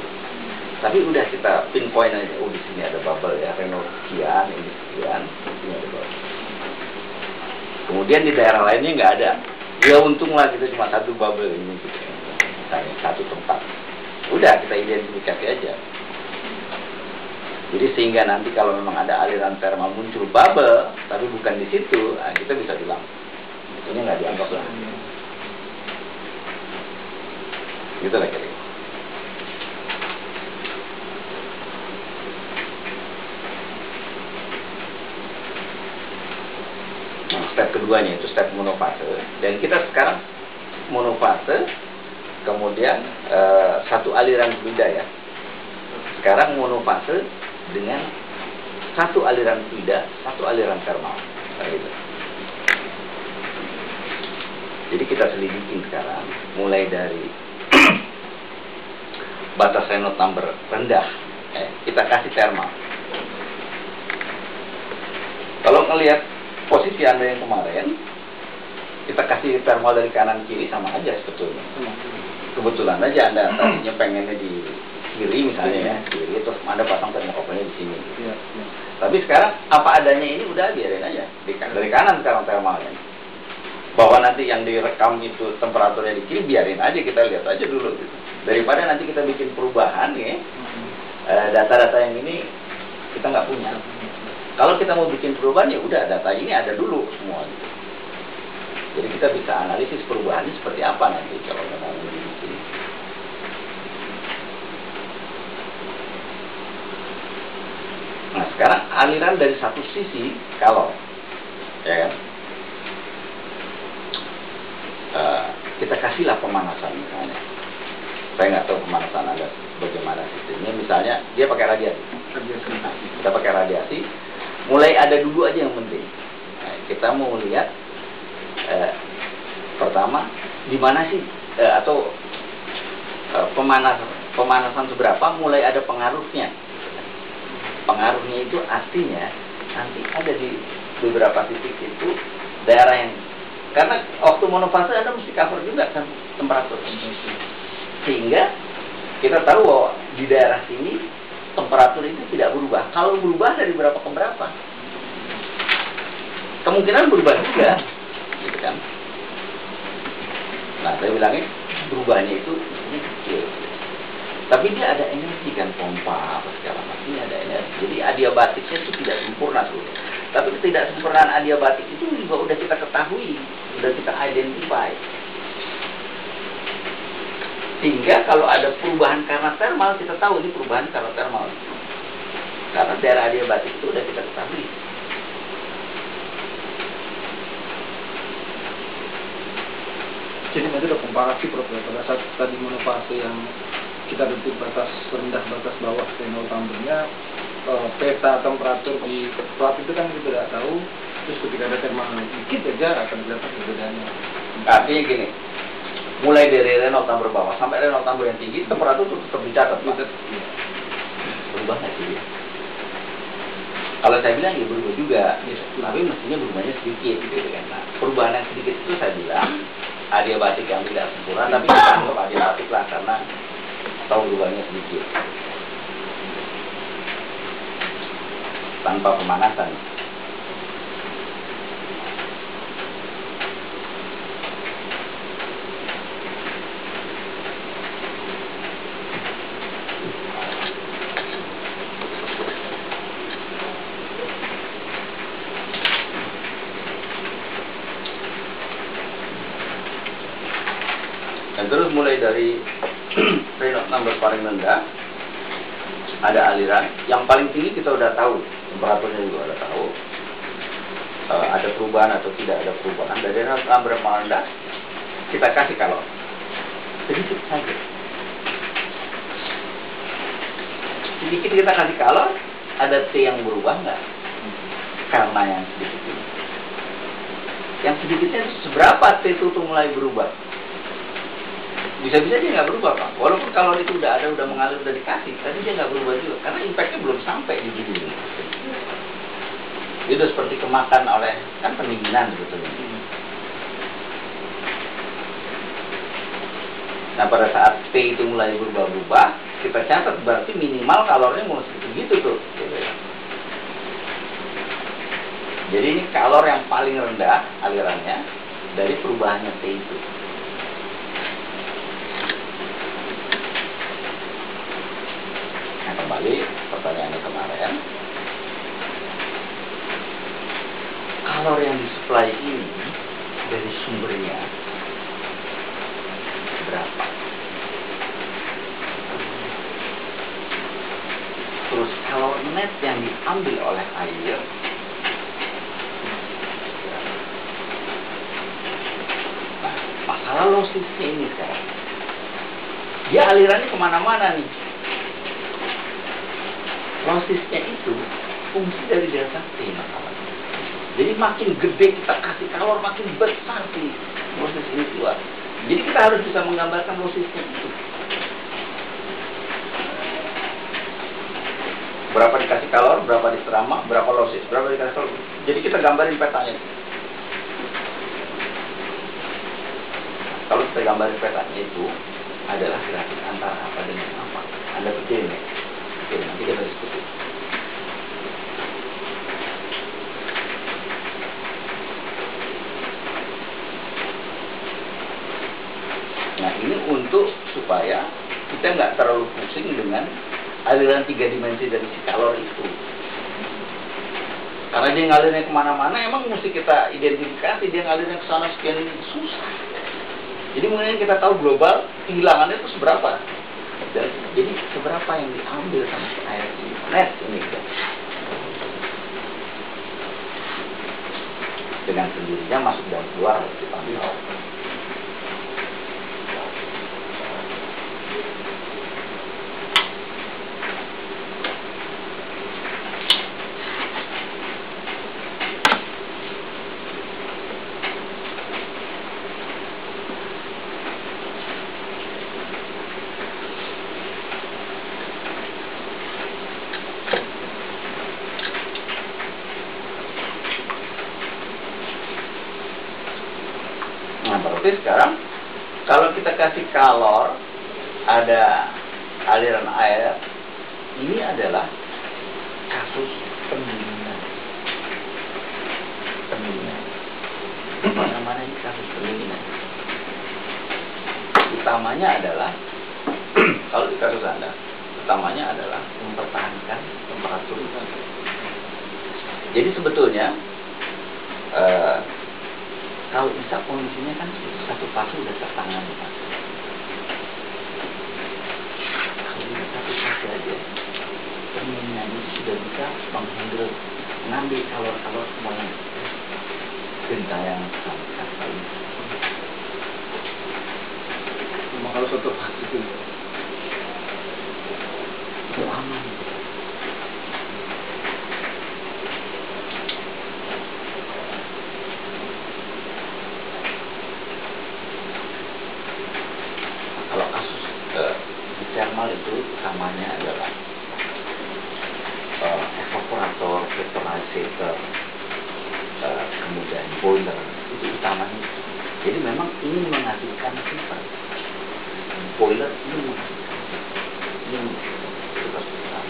Tapi udah kita pinpoint aja, oh di sini ada bubble ya, Renault sekian, ini sekian, ini ada bubble. Kemudian di daerah lainnya nggak ada. Ya untunglah kita cuma satu bubble ini, misalnya satu tempat. Udah kita identifikasi aja. Jadi sehingga nanti kalau memang ada aliran thermal muncul bubble, tapi bukan di situ, nah kita bisa bilang ini nggak dianggap lah. Gitu lah kira-kira. Nah, step keduanya itu step monofase. Dan kita sekarang monofase, kemudian satu aliran fluida ya. Sekarang monofase dengan satu aliran fluida, satu aliran thermal. Gitu. Jadi kita selidikin sekarang, mulai dari batas Reynolds number rendah, kita kasih thermal. Kalau ngelihat posisi Anda yang kemarin, kita kasih thermal dari kanan kiri sama aja sebetulnya. Kebetulan aja Anda tadinya pengennya di kiri misalnya ya, kiri, terus Anda pasang termokopelnya di sini. Tapi sekarang apa adanya ini udah biarin aja, dari kanan sekarang thermalnya. Bahwa nanti yang direkam itu temperaturnya di kiri, biarin aja, kita lihat aja dulu gitu. Daripada nanti kita bikin perubahan ya, data-data yang ini kita nggak punya. Kalau kita mau bikin perubahan ya udah, data ini ada dulu semua gitu. Jadi kita bisa analisis perubahannya seperti apa nanti kalau memang ini dibikin. Nah sekarang aliran dari satu sisi kalau ya kan, kita kasihlah pemanasan misalnya. Saya nggak tahu pemanasan Anda bagaimana sistemnya. Misalnya dia pakai radiasi. Nah, kita pakai radiasi. Mulai ada dulu aja yang penting. Nah, kita mau lihat pertama di mana sih atau pemanasan seberapa mulai ada pengaruhnya. Pengaruhnya itu artinya nanti ada di beberapa titik itu daerah yang, karena waktu monofase Anda mesti cover juga kan temperatur. Sehingga kita tahu bahwa di daerah sini temperatur itu tidak berubah. Kalau berubah dari berapa ke berapa? Kemungkinan berubah juga, gitu kan? Nah, saya bilangnya berubahnya itu kecil. Tapi dia ada energi kan, pompa apa segala macam, ini ada energi. Jadi adiabatiknya itu tidak sempurna tuh. Tapi ketidaksempurnaan adiabatik itu juga udah kita ketahui, udah kita identify. Sehingga kalau ada perubahan karena thermal, kita tahu ini perubahan karena thermal. Karena daerah adiabatik itu udah kita ketahui. Jadi nanti ada komparasi pada saat tadi monofase yang kita bentuk batas rendah, batas bawah Reynolds number-nya, peta temperatur di plat itu kan kita tidak tahu. Terus ketika ada thermal dikit aja akan kelihatan perbedaannya. Artinya gini, mulai dari Reynolds number bawah sampai Reynolds number yang tinggi, temperatur itu tetap dicatat. Berubah nggak sih dia? Kalau saya bilang ya berubah juga, tapi mestinya berubahnya sedikit gitu kan. Nah, perubahan yang sedikit itu saya bilang adiabatik yang tidak sempurna, tapi kita anggap adiabatik lah karena tahu berubahnya sedikit tanpa pemanasan. Dan terus mulai dari Reynolds number paling rendah ada aliran, yang paling tinggi kita udah tahu, temperaturnya juga udah tahu, ada perubahan atau tidak ada perubahan. Dari Reynolds number yang paling rendah kita kasih kalor sedikit saja, sedikit kita kasih kalor, ada T yang berubah nggak? Karena yang sedikit ini, yang sedikitnya seberapa T itu tuh mulai berubah? Bisa-bisa dia nggak berubah Pak, walaupun kalau itu udah ada, udah mengalir, udah dikasih, tapi dia nggak berubah juga, karena impactnya belum sampai di bumi. Dia udah seperti kemakan oleh, kan pendinginan sebetulnya. Nah pada saat T itu mulai berubah-ubah, kita catat berarti minimal kalornya mulai segitu tuh. Jadi ini kalor yang paling rendah alirannya dari perubahannya T itu. Nah, kembali pertanyaannya kemarin, kalor yang disuplai ini dari sumbernya berapa? Terus kalor net yang diambil oleh air berapa? Nah, masalah losisnya ini sekarang, dia alirannya kemana-mana nih. Losisnya itu fungsi dari delta T masalahnya. Jadi makin gede kita kasih kalor, makin besar sih losis ini keluar. Jadi kita harus bisa menggambarkan losisnya itu. Berapa dikasih kalor, berapa diserama, berapa losis, berapa dikasih kalor. Jadi kita gambarin petanya. Kalau kita gambarin petanya itu adalah grafik antara apa dengan apa. Anda pikirin ya. Oke, nanti kita diskusi. Nah, ini untuk supaya kita nggak terlalu pusing dengan aliran 3 dimensi dari si kalor itu. Karena dia ngalirnya kemana-mana, emang mesti kita identifikasi dia ngalirnya ke sana sekian, ini susah. Jadi mungkin kita tahu global kehilangannya itu seberapa. Jadi seberapa yang diambil sama si air ini net ini kan. Dengan sendirinya masuk dan keluar harus dipanggil. Berarti sekarang kalau kita kasih kalor, ada aliran air, ini adalah kasus pendinginan. Mana-mana ini kasus pendinginan. Utamanya adalah kalau di kasus Anda, utamanya adalah mempertahankan temperatur. Jadi sebetulnya kalau bisa kondisinya kan satu fase udah tertangani, Pak. Kalau bisa satu fase aja, pendinginan itu sudah bisa menghandle, ngambil kalor-kalor semuanya, gentayangan sekali. Cuma kalau satu fase itu aman. Thermal itu utamanya adalah evaporator, vaporizer, kemudian boiler, itu utamanya. Jadi memang ini menghasilkan sifat. Boiler ini menghasilkan sifat besar.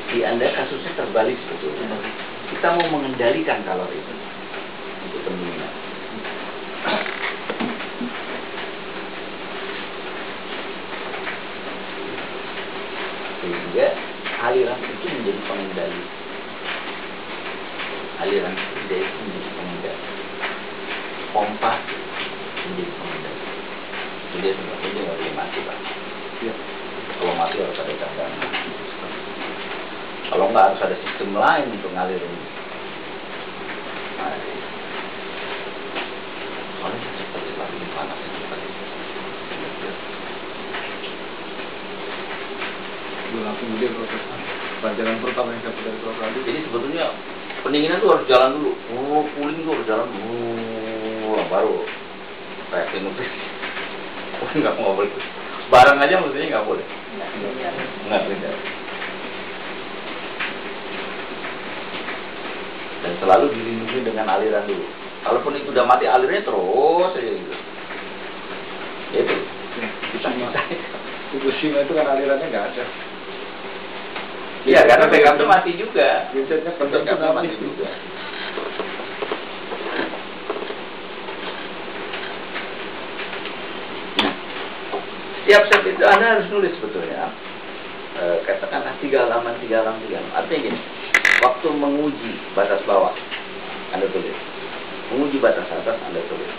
Di Anda kasusnya terbalik sebetulnya. Kita mau mengendalikan kalori itu untuk pendinginan. Sehingga aliran itu menjadi pengendali. Aliran itu menjadi pengendali. Pompa menjadi pengendali. Jadi sebetulnya dia nggak boleh mati, Pak. ya. Kalau mati harus ada cadangan. Kalau nggak harus ada sistem lain untuk ngalirin. Soalnya cepat-cepat ini panas cepat. Langsung dia proses pelajaran pertama yang dapat dari Prof. Adi. Jadi sebetulnya pendinginan itu harus jalan dulu. Cooling itu harus jalan dulu. Baru reaksi nuklir. Nggak boleh. Barang aja maksudnya nggak boleh. Nggak beda. Dan selalu dilindungi dengan aliran dulu. Kalaupun itu udah mati alirnya terus aja gitu. Itu Fukushima itu kan alirannya nggak ada. Iya, karena backupnya mati juga. Biasanya konten Backupnya mati juga. Nah, setiap set itu Anda harus nulis sebetulnya. Katakanlah 3 halaman. Artinya gini, waktu menguji batas bawah, Anda tulis. Menguji batas atas, Anda tulis.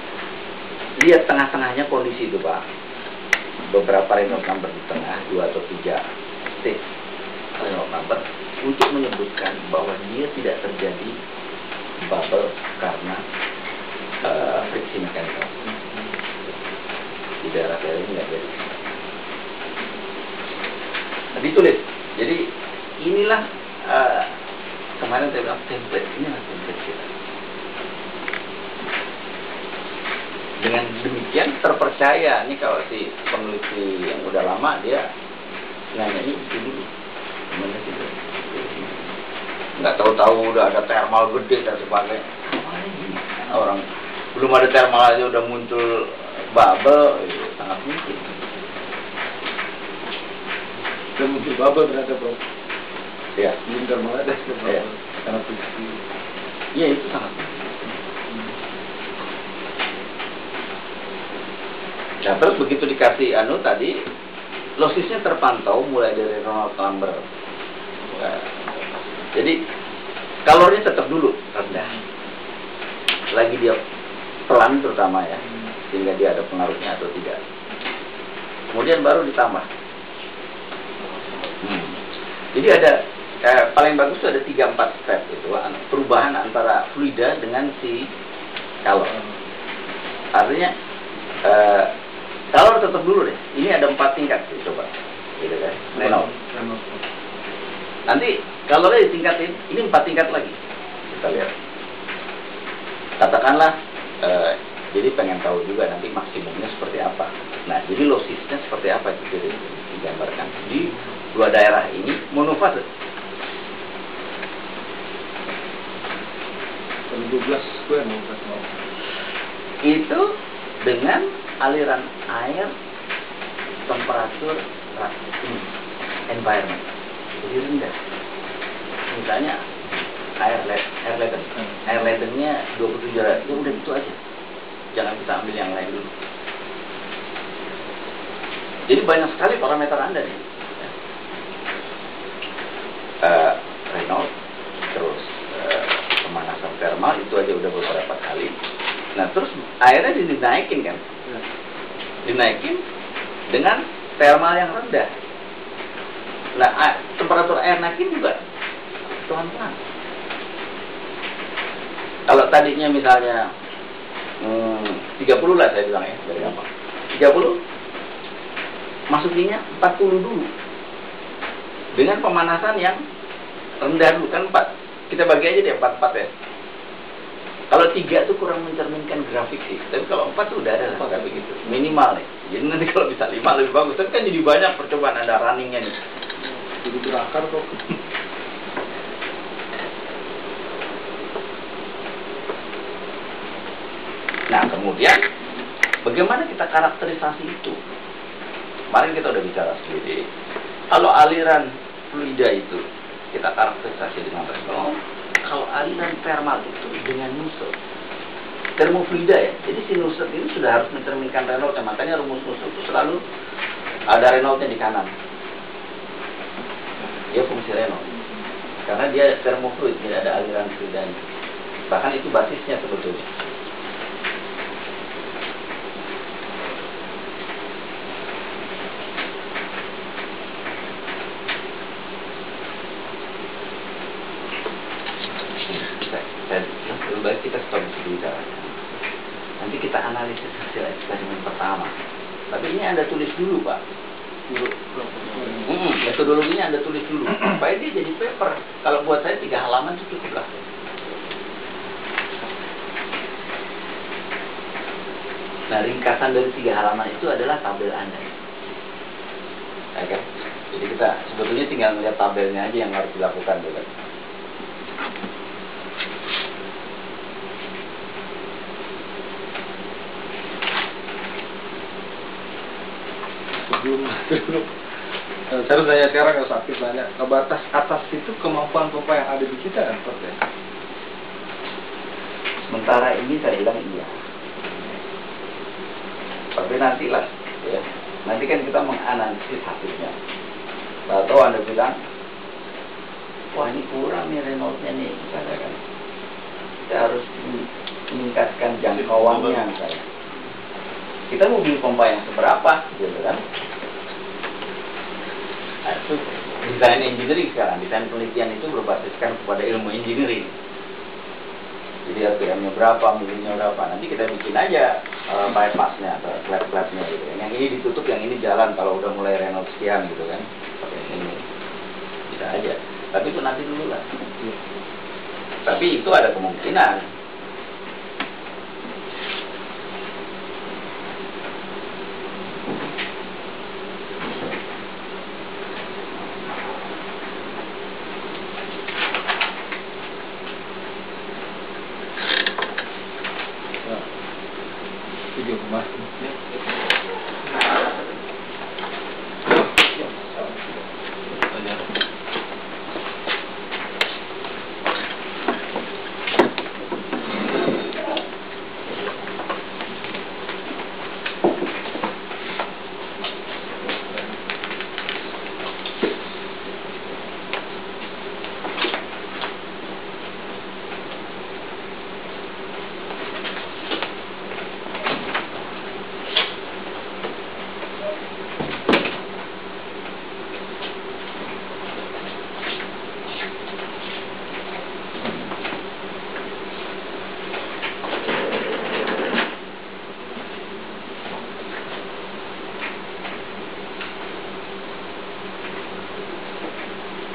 Lihat tengah-tengahnya kondisi itu, Pak. Beberapa Reynolds number di tengah, 2 atau 3 stage Reynolds number, untuk menyebutkan bahwa dia tidak terjadi bubble karena friksi mekanikal. Di daerah ini nggak jadi. Nah, ditulis. Jadi inilah kemarin saya bilang template, inilah template kita. Dengan demikian terpercaya nih kalau si peneliti yang udah lama dia nanya ini itu dulu, gimana sih? Nggak tahu-tahu udah ada thermal gede dan sebagainya. Orang belum ada thermal aja udah muncul bubble, itu sangat mungkin. Dan muncul bubble ternyata bro. Ya. Belum thermal ada bubble. Ya. Sangat tinggi. Iya itu sangat mungkin. Nah terus begitu dikasih tadi, lossisnya terpantau mulai dari Reynolds number. Jadi kalorinya tetap dulu rendah. Lagi dia pelan terutama ya, sehingga dia ada pengaruhnya atau tidak. Kemudian baru ditambah. Jadi ada paling bagus itu ada 3-4 step itu, perubahan antara fluida dengan si kalor. Artinya kalor tetap dulu deh. Ini ada 4 tingkat sih, coba. Gitu kan. Reynolds. Nanti kalornya ditingkatin, ini 4 tingkat lagi. Kita lihat. Katakanlah, jadi pengen tahu juga nanti maksimumnya seperti apa. Nah, jadi lossisnya seperti apa itu digambarkan. Di 2 daerah ini monofase. 12 square Itu dengan aliran air temperatur environment jadi rendah. Misalnya air ladennya 27 derajat, ya udah itu aja, jangan kita ambil yang lain dulu. Jadi banyak sekali parameter Anda nih, Reynolds, terus pemanasan thermal itu aja udah beberapa kali. Nah terus airnya dinaikin kan, dinaikin dengan thermal yang rendah. Nah temperatur air naikin juga pelan-pelan. Kalau tadinya misalnya 30 lah saya bilang ya, dari apa? 30 masukinnya 40 dulu dengan pemanasan yang rendah dulu kan 4. Kita bagi aja deh 4 ya. Kalau 3 itu kurang mencerminkan grafik sih. Tapi kalau 4 tuh udah ada lah kayak begitu. Minimal nih. Jadi nanti kalau bisa 5 lebih bagus. Tapi kan jadi banyak percobaan ada runningnya nih. Jadi berakar kok. Nah kemudian bagaimana kita karakterisasi itu? Kemarin kita udah bicara sendiri. Kalau aliran fluida itu kita karakterisasi dengan Reynolds. Kalau aliran thermal itu dengan Nusselt. Termofluida ya. Jadi si Nusselt ini sudah harus mencerminkan Reynolds. Makanya rumus Nusselt itu selalu ada Reynolds-nya di kanan. Dia fungsi Reynolds. Karena dia termofluid, tidak ada aliran fluidanya. Bahkan itu basisnya sebetulnya. Lebih baik kita stop dulu caranya. Nanti kita analisis hasil eksperimen pertama. Tapi ini Anda tulis dulu Pak. Metodologinya Anda tulis dulu supaya dia jadi paper. Kalau buat saya 3 halaman itu cukup lah. Nah ringkasan dari 3 halaman itu adalah tabel Anda. Oke. Jadi kita sebetulnya tinggal melihat tabelnya aja yang harus dilakukan juga. Terus saya sekarang harus aktif nanya, ke batas atas itu kemampuan pompa yang ada di kita kan Prof ya? Sementara ini saya bilang iya. Tapi nantilah, ya. Nanti kan kita menganalisis hasilnya. Atau Anda bilang, wah ini kurang nih Renaultnya nih, misalnya kan. Kita harus meningkatkan jangkauannya misalnya. Kita mau beli pompa yang seberapa, gitu kan? Nah, itu desain engineering sekarang. Desain penelitian itu berbasiskan kepada ilmu engineering. Jadi RPM-nya berapa, milinya berapa. Nanti kita bikin aja bypass-nya atau klep-klepnya gitu. Yang ini ditutup, yang ini jalan kalau udah mulai Renault sekian gitu kan. Pakai ini. Bisa aja. Tapi itu nanti dulu lah. Tapi itu ada kemungkinan. Video Mas.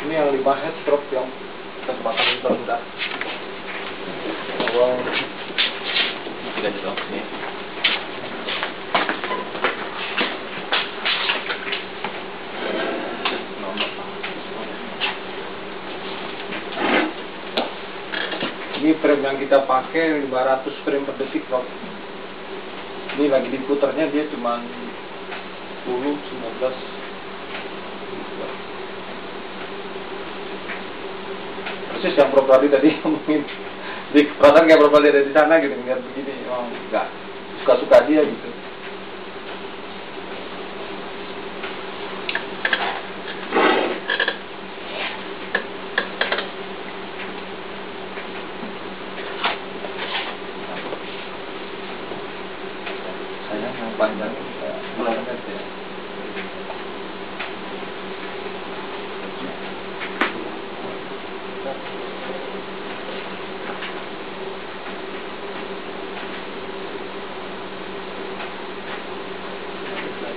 Ini yang 5 head Prof yang kecepatan terendah. Awal Tidak di top ini. ini frame yang kita pakai 500 frame per detik Prof. Ini lagi diputarnya dia cuma 10, 19. Persis yang Prof tadi ngomongin di perasaan kayak Prof ada di sana gitu, ngeliat begini, oh enggak suka-suka dia gitu. Saya yang panjang mulai ya.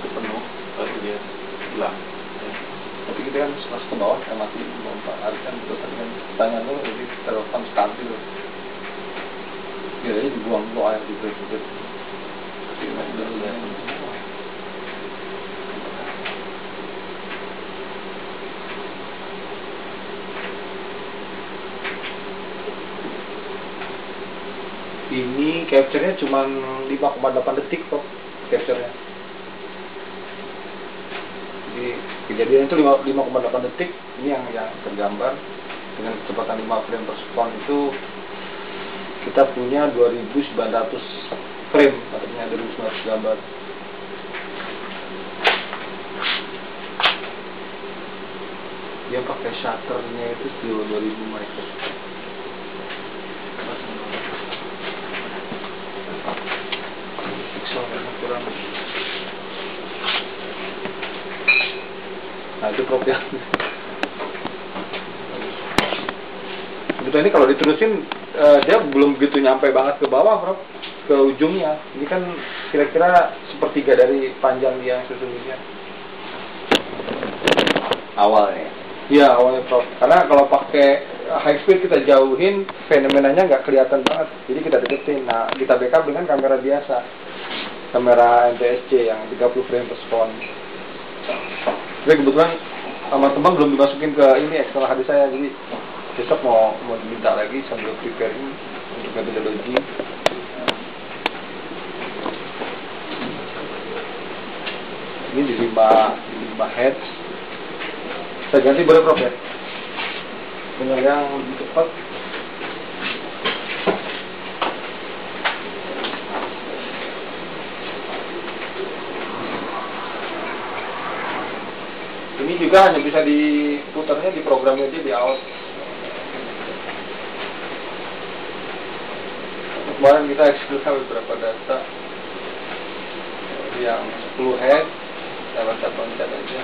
Penuh, lalu dia hilang. Tapi kita kan pas ke bawah yang mati lompat kan itu tadi kan tangan lo jadi terlepas stabil. Biar aja dibuang lo air di break. Ini capture-nya cuma 5,8 detik kok capture-nya. Jadi kejadian itu 5,8 detik. Ini yang tergambar dengan kecepatan 5 frame per second itu kita punya 2.900 frame, artinya 2.900 gambar. Dia pakai shutternya itu 2000 microsecond. Pixel kurang. Nah itu Prof ya. Sebetulnya ini kalau diterusin dia belum begitu nyampe banget ke bawah Prof, ke ujungnya. Ini kan kira-kira sepertiga dari panjang dia sesungguhnya. Awalnya. Iya awalnya Prof. Karena kalau pakai high speed kita jauhin, fenomenanya nggak kelihatan banget. Jadi kita deketin. Nah kita backup dengan kamera biasa, kamera NTSC yang 30 frame per second. Tapi kebetulan sama teman belum dimasukin ke ini eksternal hard disk saya, jadi besok mau diminta lagi sambil preparing untuk metodologi. Ini di 5 heads Saya ganti boleh Prof ya? Dengan yang lebih cepat. Ini juga hanya bisa diputarnya di programnya aja di out. Kemarin kita eksplorasi beberapa data yang 10 head, saya baca pencet aja.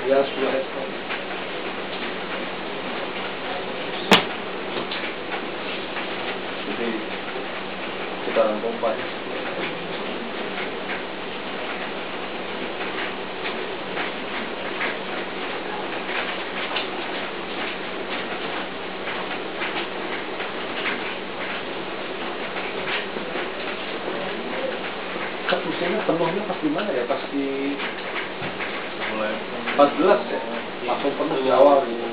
Ya, 10 head. Jadi putaran pompa ya. Mesinnya penuhnya pas di mana ya? Pas di mulai 14 ya? Langsung penuh di awal gitu.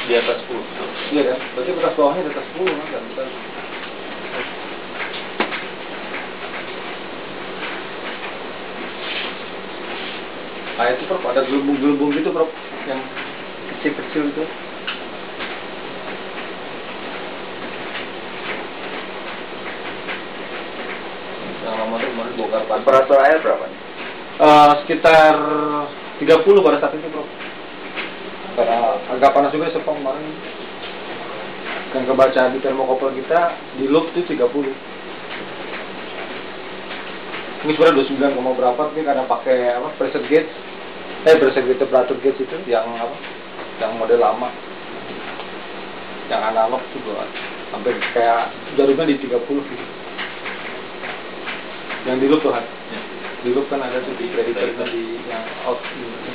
di atas 10 betul. Iya kan? Berarti bekas bawahnya di atas 10 kan? Bukan. Nah itu Prof, ada gelembung-gelembung gitu Prof, yang kecil-kecil itu. Yang lama tuh kemarin bongkar pasang. Temperatur air berapa nih? Sekitar 30 pada saat itu Prof. Karena agak panas juga Serpong kemarin. Yang kebaca di termokopel kita di loop itu 30. Ini sebenarnya 29, berapa tapi karena pakai apa pressure gauge, pressure gauge temperature gauge itu yang apa, yang model lama, yang analog juga sampai kayak jarumnya di 30 gitu. Yang di loop tuh kan, Ya. di loop kan ada tuh di predicator di yang out gitu.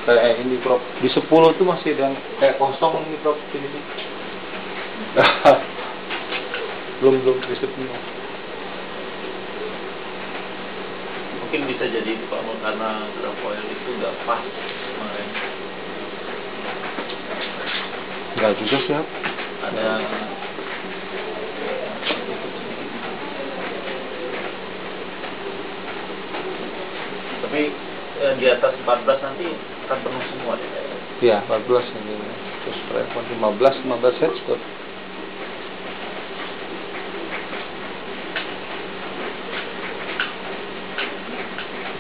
Kayak ini Prof, di 10 tuh masih ada yang kayak kosong ini Prof, ini nih. belum riset semua. Mungkin bisa jadi itu Pak, karena grafoil itu nggak pas kemarin. Enggak juga sih. Ada tapi di atas 14 nanti akan penuh semua deh. Iya, 14 ini. Terus telepon 15 head stop.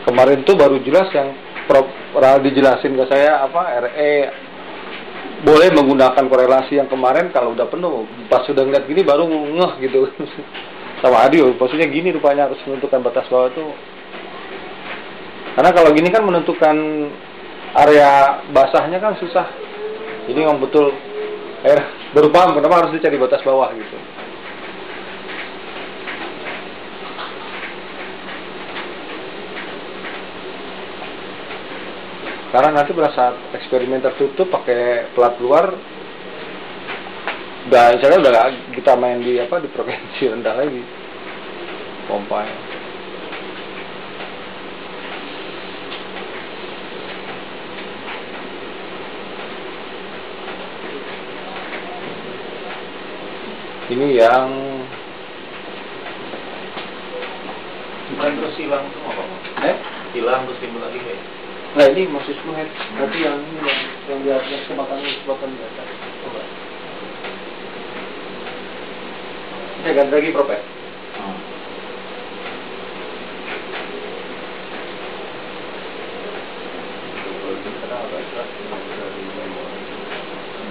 Kemarin tuh baru jelas yang Prof dijelasin ke saya apa RE boleh menggunakan korelasi yang kemarin kalau udah penuh. Pas sudah ngeliat gini baru ngeh gitu. Sama Adi, maksudnya gini rupanya harus menentukan batas bawah tuh. Karena kalau gini kan menentukan area basahnya kan susah. Jadi memang betul air baru paham kenapa harus dicari batas bawah gitu. Karena nanti pada saat eksperimen tertutup pakai plat luar, udah misalnya udah kita main di apa di frekuensi rendah lagi pompanya. Ini yang bukan terus hilang semua Pak? Hilang terus timbul lagi kayak. Nah ini masih 10 head. Berarti yang ini yang di atas kesempatan di atas. coba. Saya ganti lagi Prof.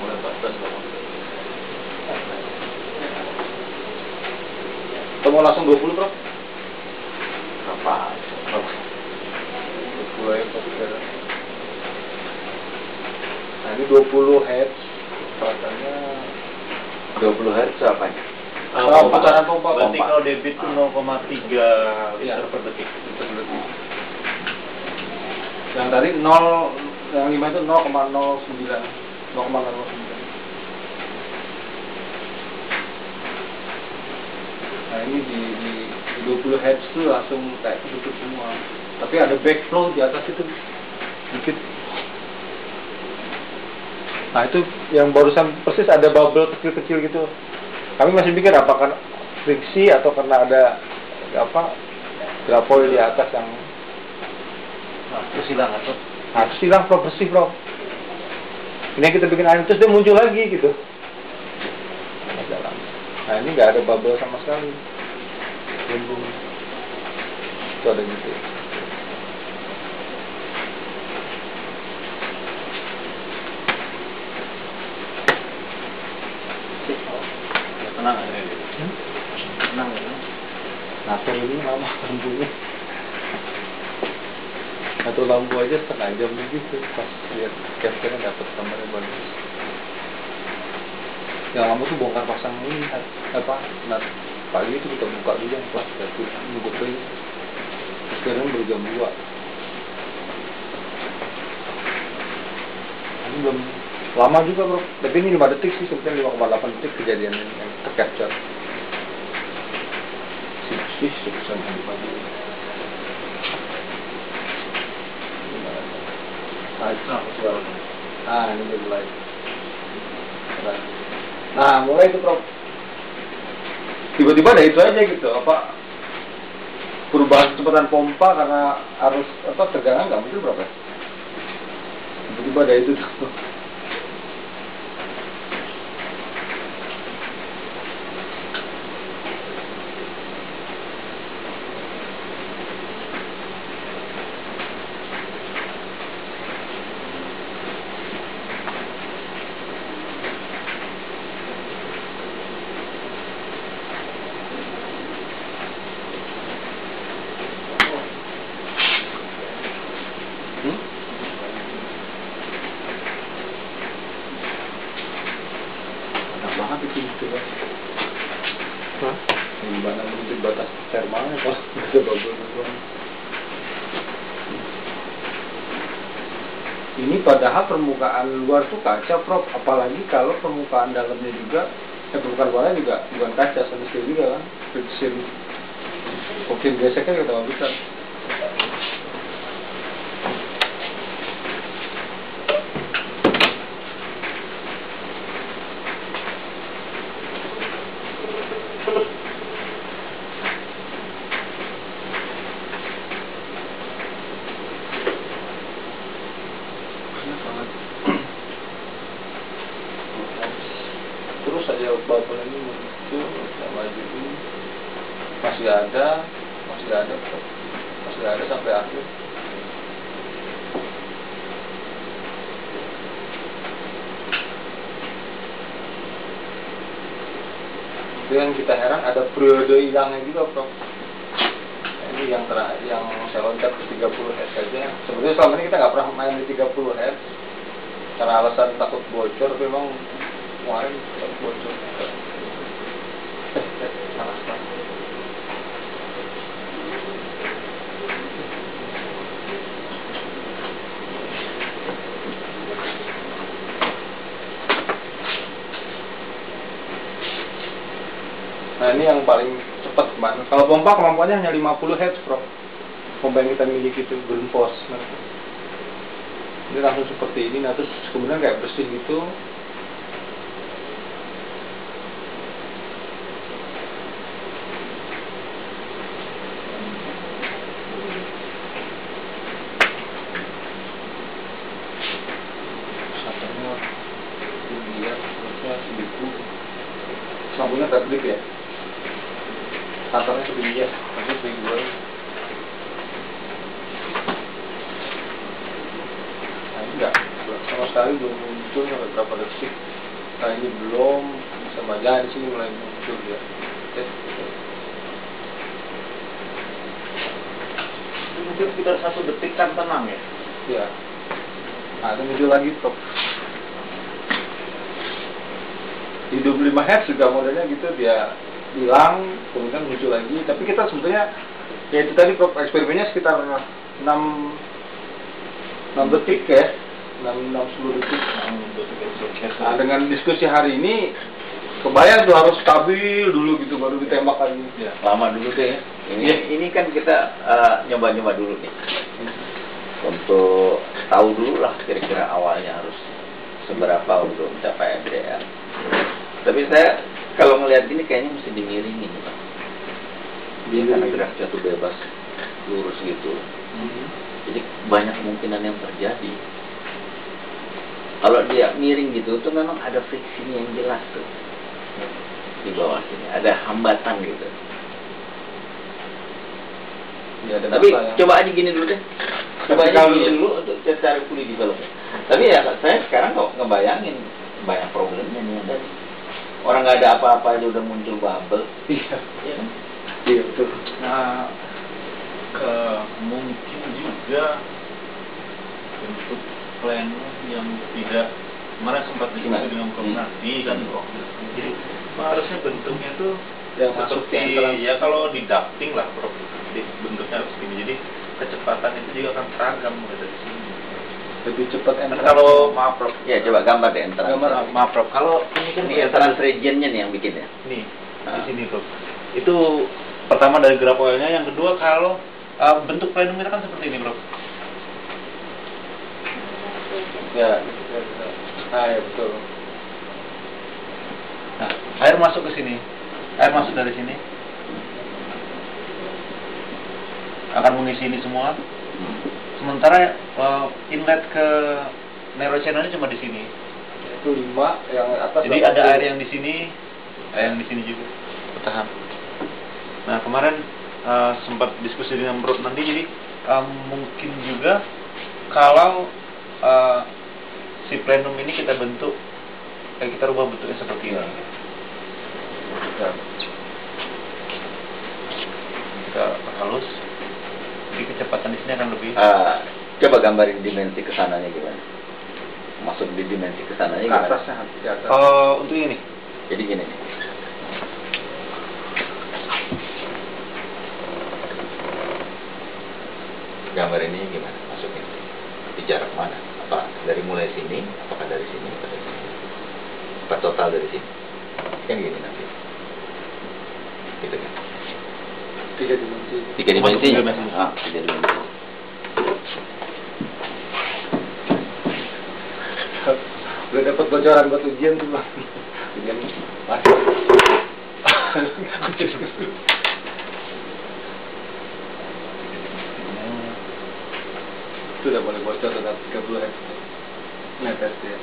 Mulai 14 bangun. Atau mau langsung 20 Prof? Apa? 20 ya Prof. Nah ini 20 Hz rasanya 20 Hz apa ya? putaran pompa. Berarti kalau debit itu 0,3 Iya. liter per detik. Yang tadi 0, yang 5 itu 0,09. Nah ini di 20 Hz itu langsung kayak tutup semua. Tapi ada backflow di atas itu dikit. Nah itu yang barusan persis ada bubble kecil-kecil gitu. Kami masih pikir apakah friksi atau karena ada apa grafoil di atas yang Terus hilang atau? harus hilang Prof, bersih Prof. Ini yang kita bikin air terus dia muncul lagi gitu. Nah ini nggak ada bubble sama sekali. Bumbung. Itu ada gitu. Ya, tenang aja ini. Tenang ya. Nah ini lama lampunya. Atau lampu aja setengah jam begitu pas lihat capture dapat gambarnya bagus. Yang lama tuh bongkar pasang ini apa? Nah pagi itu kita buka dulu yang kelas satu nunggu kering. Sekarang baru jam 2. Ini belum lama juga Bro. Tapi ini 5 detik sih sebetulnya 5,8 detik kejadian yang tercapture. Sih sukses pagi. Nah, ini udah mulai. Nah, mulai itu Prof. Tiba-tiba ada itu aja gitu, apa perubahan kecepatan pompa karena arus apa tegangan nggak muncul berapa? Tiba-tiba ada itu tuh. Gimana menuju batas termalnya kalau ada bubble-bubble. Ini padahal permukaan luar tuh kaca Prof, apalagi kalau permukaan dalamnya juga permukaan luarnya juga bukan kaca, stainless juga kan, friction. Oke, geseknya kita nggak bisa. Terus aja bubble ini muncul, saya majuin, masih ada sampai akhir. Itu yang kita heran ada periode hilangnya juga Prof. Ini yang saya loncat ke 30 Hz saja. Sebenarnya selama ini kita nggak pernah main di 30 Hz karena alasan takut bocor, tapi memang kemarin takut bocor. Salah. Nah ini yang paling cepat kemarin. Kalau pompa kemampuannya hanya 50 Hz Prof. Pompa yang kita miliki itu Grundfos. Nah, ini langsung seperti ini. Nah terus kemudian kayak bersih gitu. Satunya tinggi ya. Iya, tapi minggu nah ini enggak, sama sekali belum muncul beberapa detik. Nah ini belum, sama aja di sini mulai muncul ya. Mungkin sekitar 1 detik kan tenang ya. Ya. Nah, itu muncul lagi Prof. Di 25 Hz juga modelnya gitu, dia hilang, kemudian muncul lagi. Tapi kita sebetulnya, ya itu tadi Prof, eksperimennya sekitar 6 detik ya, 6-10 detik. Nah, dengan diskusi hari ini, kebayang tuh harus stabil dulu gitu, baru ditembak lagi. Ya, lama dulu deh ya. Ini kan kita nyoba-nyoba dulu nih. Untuk tahu dulu lah kira-kira awalnya harus seberapa untuk mencapai MDR. Tapi saya kalau ngelihat ini kayaknya mesti dimiringin, Pak. Karena gerak jatuh bebas lurus gitu. Jadi banyak kemungkinan yang terjadi. Kalau dia miring gitu, tuh memang ada friksinya yang jelas tuh di bawah sini, ada hambatan gitu. Ya, Tapi coba aja gini dulu deh. Coba aja gini dulu untuk cari pulih di dalam. Tapi ya saya sekarang kok ngebayangin banyak problemnya nih ada. Orang nggak ada apa-apa aja udah muncul bubble. Iya. Ya kan? Iya betul. Nah, mungkin juga bentuk pleno yang tidak, kemarin sempat diskusi dengan Komnati kan, jadi harusnya bentuknya tuh yang seperti ya kalau di ducting lah, Prof. Jadi bentuknya harus gini, jadi kecepatan itu juga akan seragam dari sini. Lebih cepat Kan kalau maaf Prof, Ya, coba gambar deh entrance. maaf Prof, kalau ini kan Ini entrance regionnya nih yang bikin ya. nih di sini Prof, itu pertama dari grafoilnya, yang kedua kalau bentuk plenumnya kan seperti ini Prof. Ya, ya betul. Nah, air masuk ke sini, air masuk dari sini, akan mengisi ini semua. Sementara inlet ke narrow channelnya cuma di sini. Itu 5 yang atas. Jadi ada air yang di sini, air yang di sini juga bertahan. Nah kemarin sempat diskusi dengan Bro nanti, jadi mungkin juga kalau si plenum ini kita bentuk, kita rubah bentuknya seperti ini. Ya. Kita halus, jadi kecepatan di sini akan lebih. Coba gambarin dimensi kesananya gimana? Masuk di dimensi kesananya Ke gimana? atasnya, ke atas. Untuk ini, Jadi gini nih. Gambar ini gimana masuknya? Di jarak mana? Apa dari mulai sini? Apakah dari sini? Apa dari sini? Apa total dari sini? Kan gini nanti. Gitu kan? 3 dimensi. 3 dimensi. Tiga dimensi. 3 dimensi. Udah dapat bocoran buat ujian tuh Bang. Ujian masuk. Itu udah boleh bocor dengan 30 meter ya.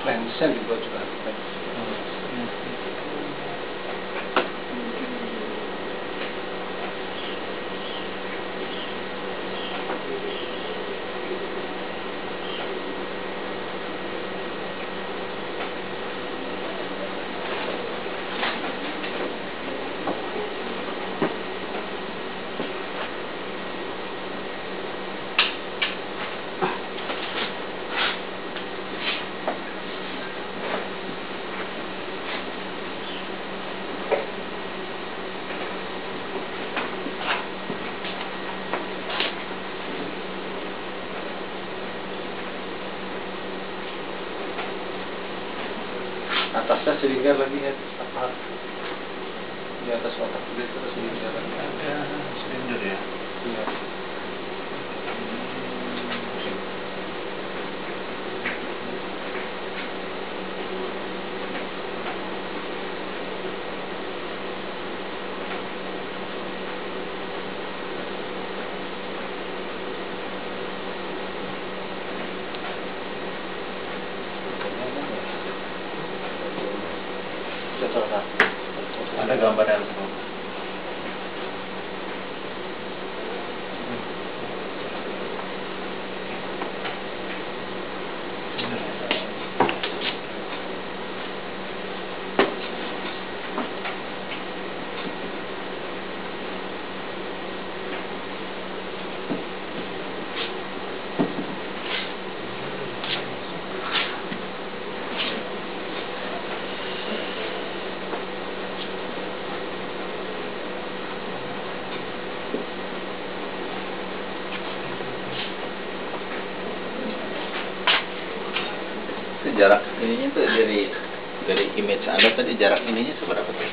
Lensnya juga juga. Atasnya silinder lagi ya, apa di atas otak dia terus silinder lagi. ada silinder ya. Iya. Ada gambar yang sama. Jarak ininya tuh dari image Anda tadi, jarak ininya seberapa tuh?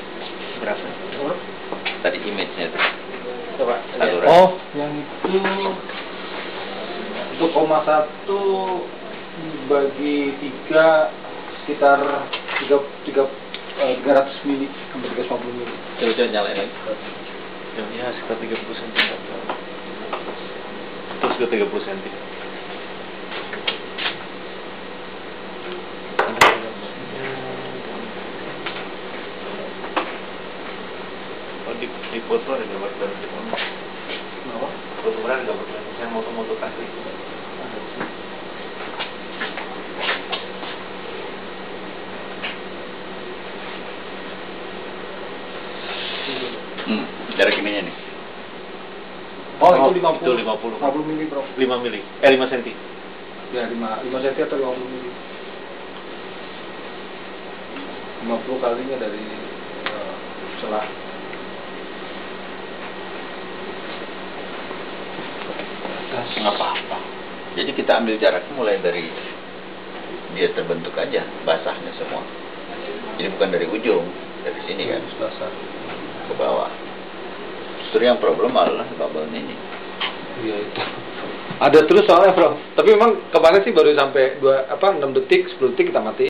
Berapa? Tadi image-nya tuh. Coba. Saluran. Oh, yang itu 1,1 bagi 3 sekitar 300 mili sampai 350 mili. Coba nyalain lagi. Ya sekitar 30 cm. Terus ke 30 cm. Di foto ada gambar dari mana? Kenapa? Foto ada gambar dari saya moto-moto kasih. Jarak ininya nih. Oh, itu 50. Itu 50. 50 mili, bro. 5 mili. 5 cm. Ya, 5 cm atau 50 mili. 50 kalinya dari celah. Nggak apa-apa. Jadi kita ambil jaraknya mulai dari dia terbentuk aja, basahnya semua. Jadi bukan dari ujung, dari sini kan, Basah. ke bawah. Justru yang problem adalah bubble ini. Iya itu. Ada terus soalnya, bro. Tapi memang kemarin sih baru sampai 6 detik, 10 detik kita mati.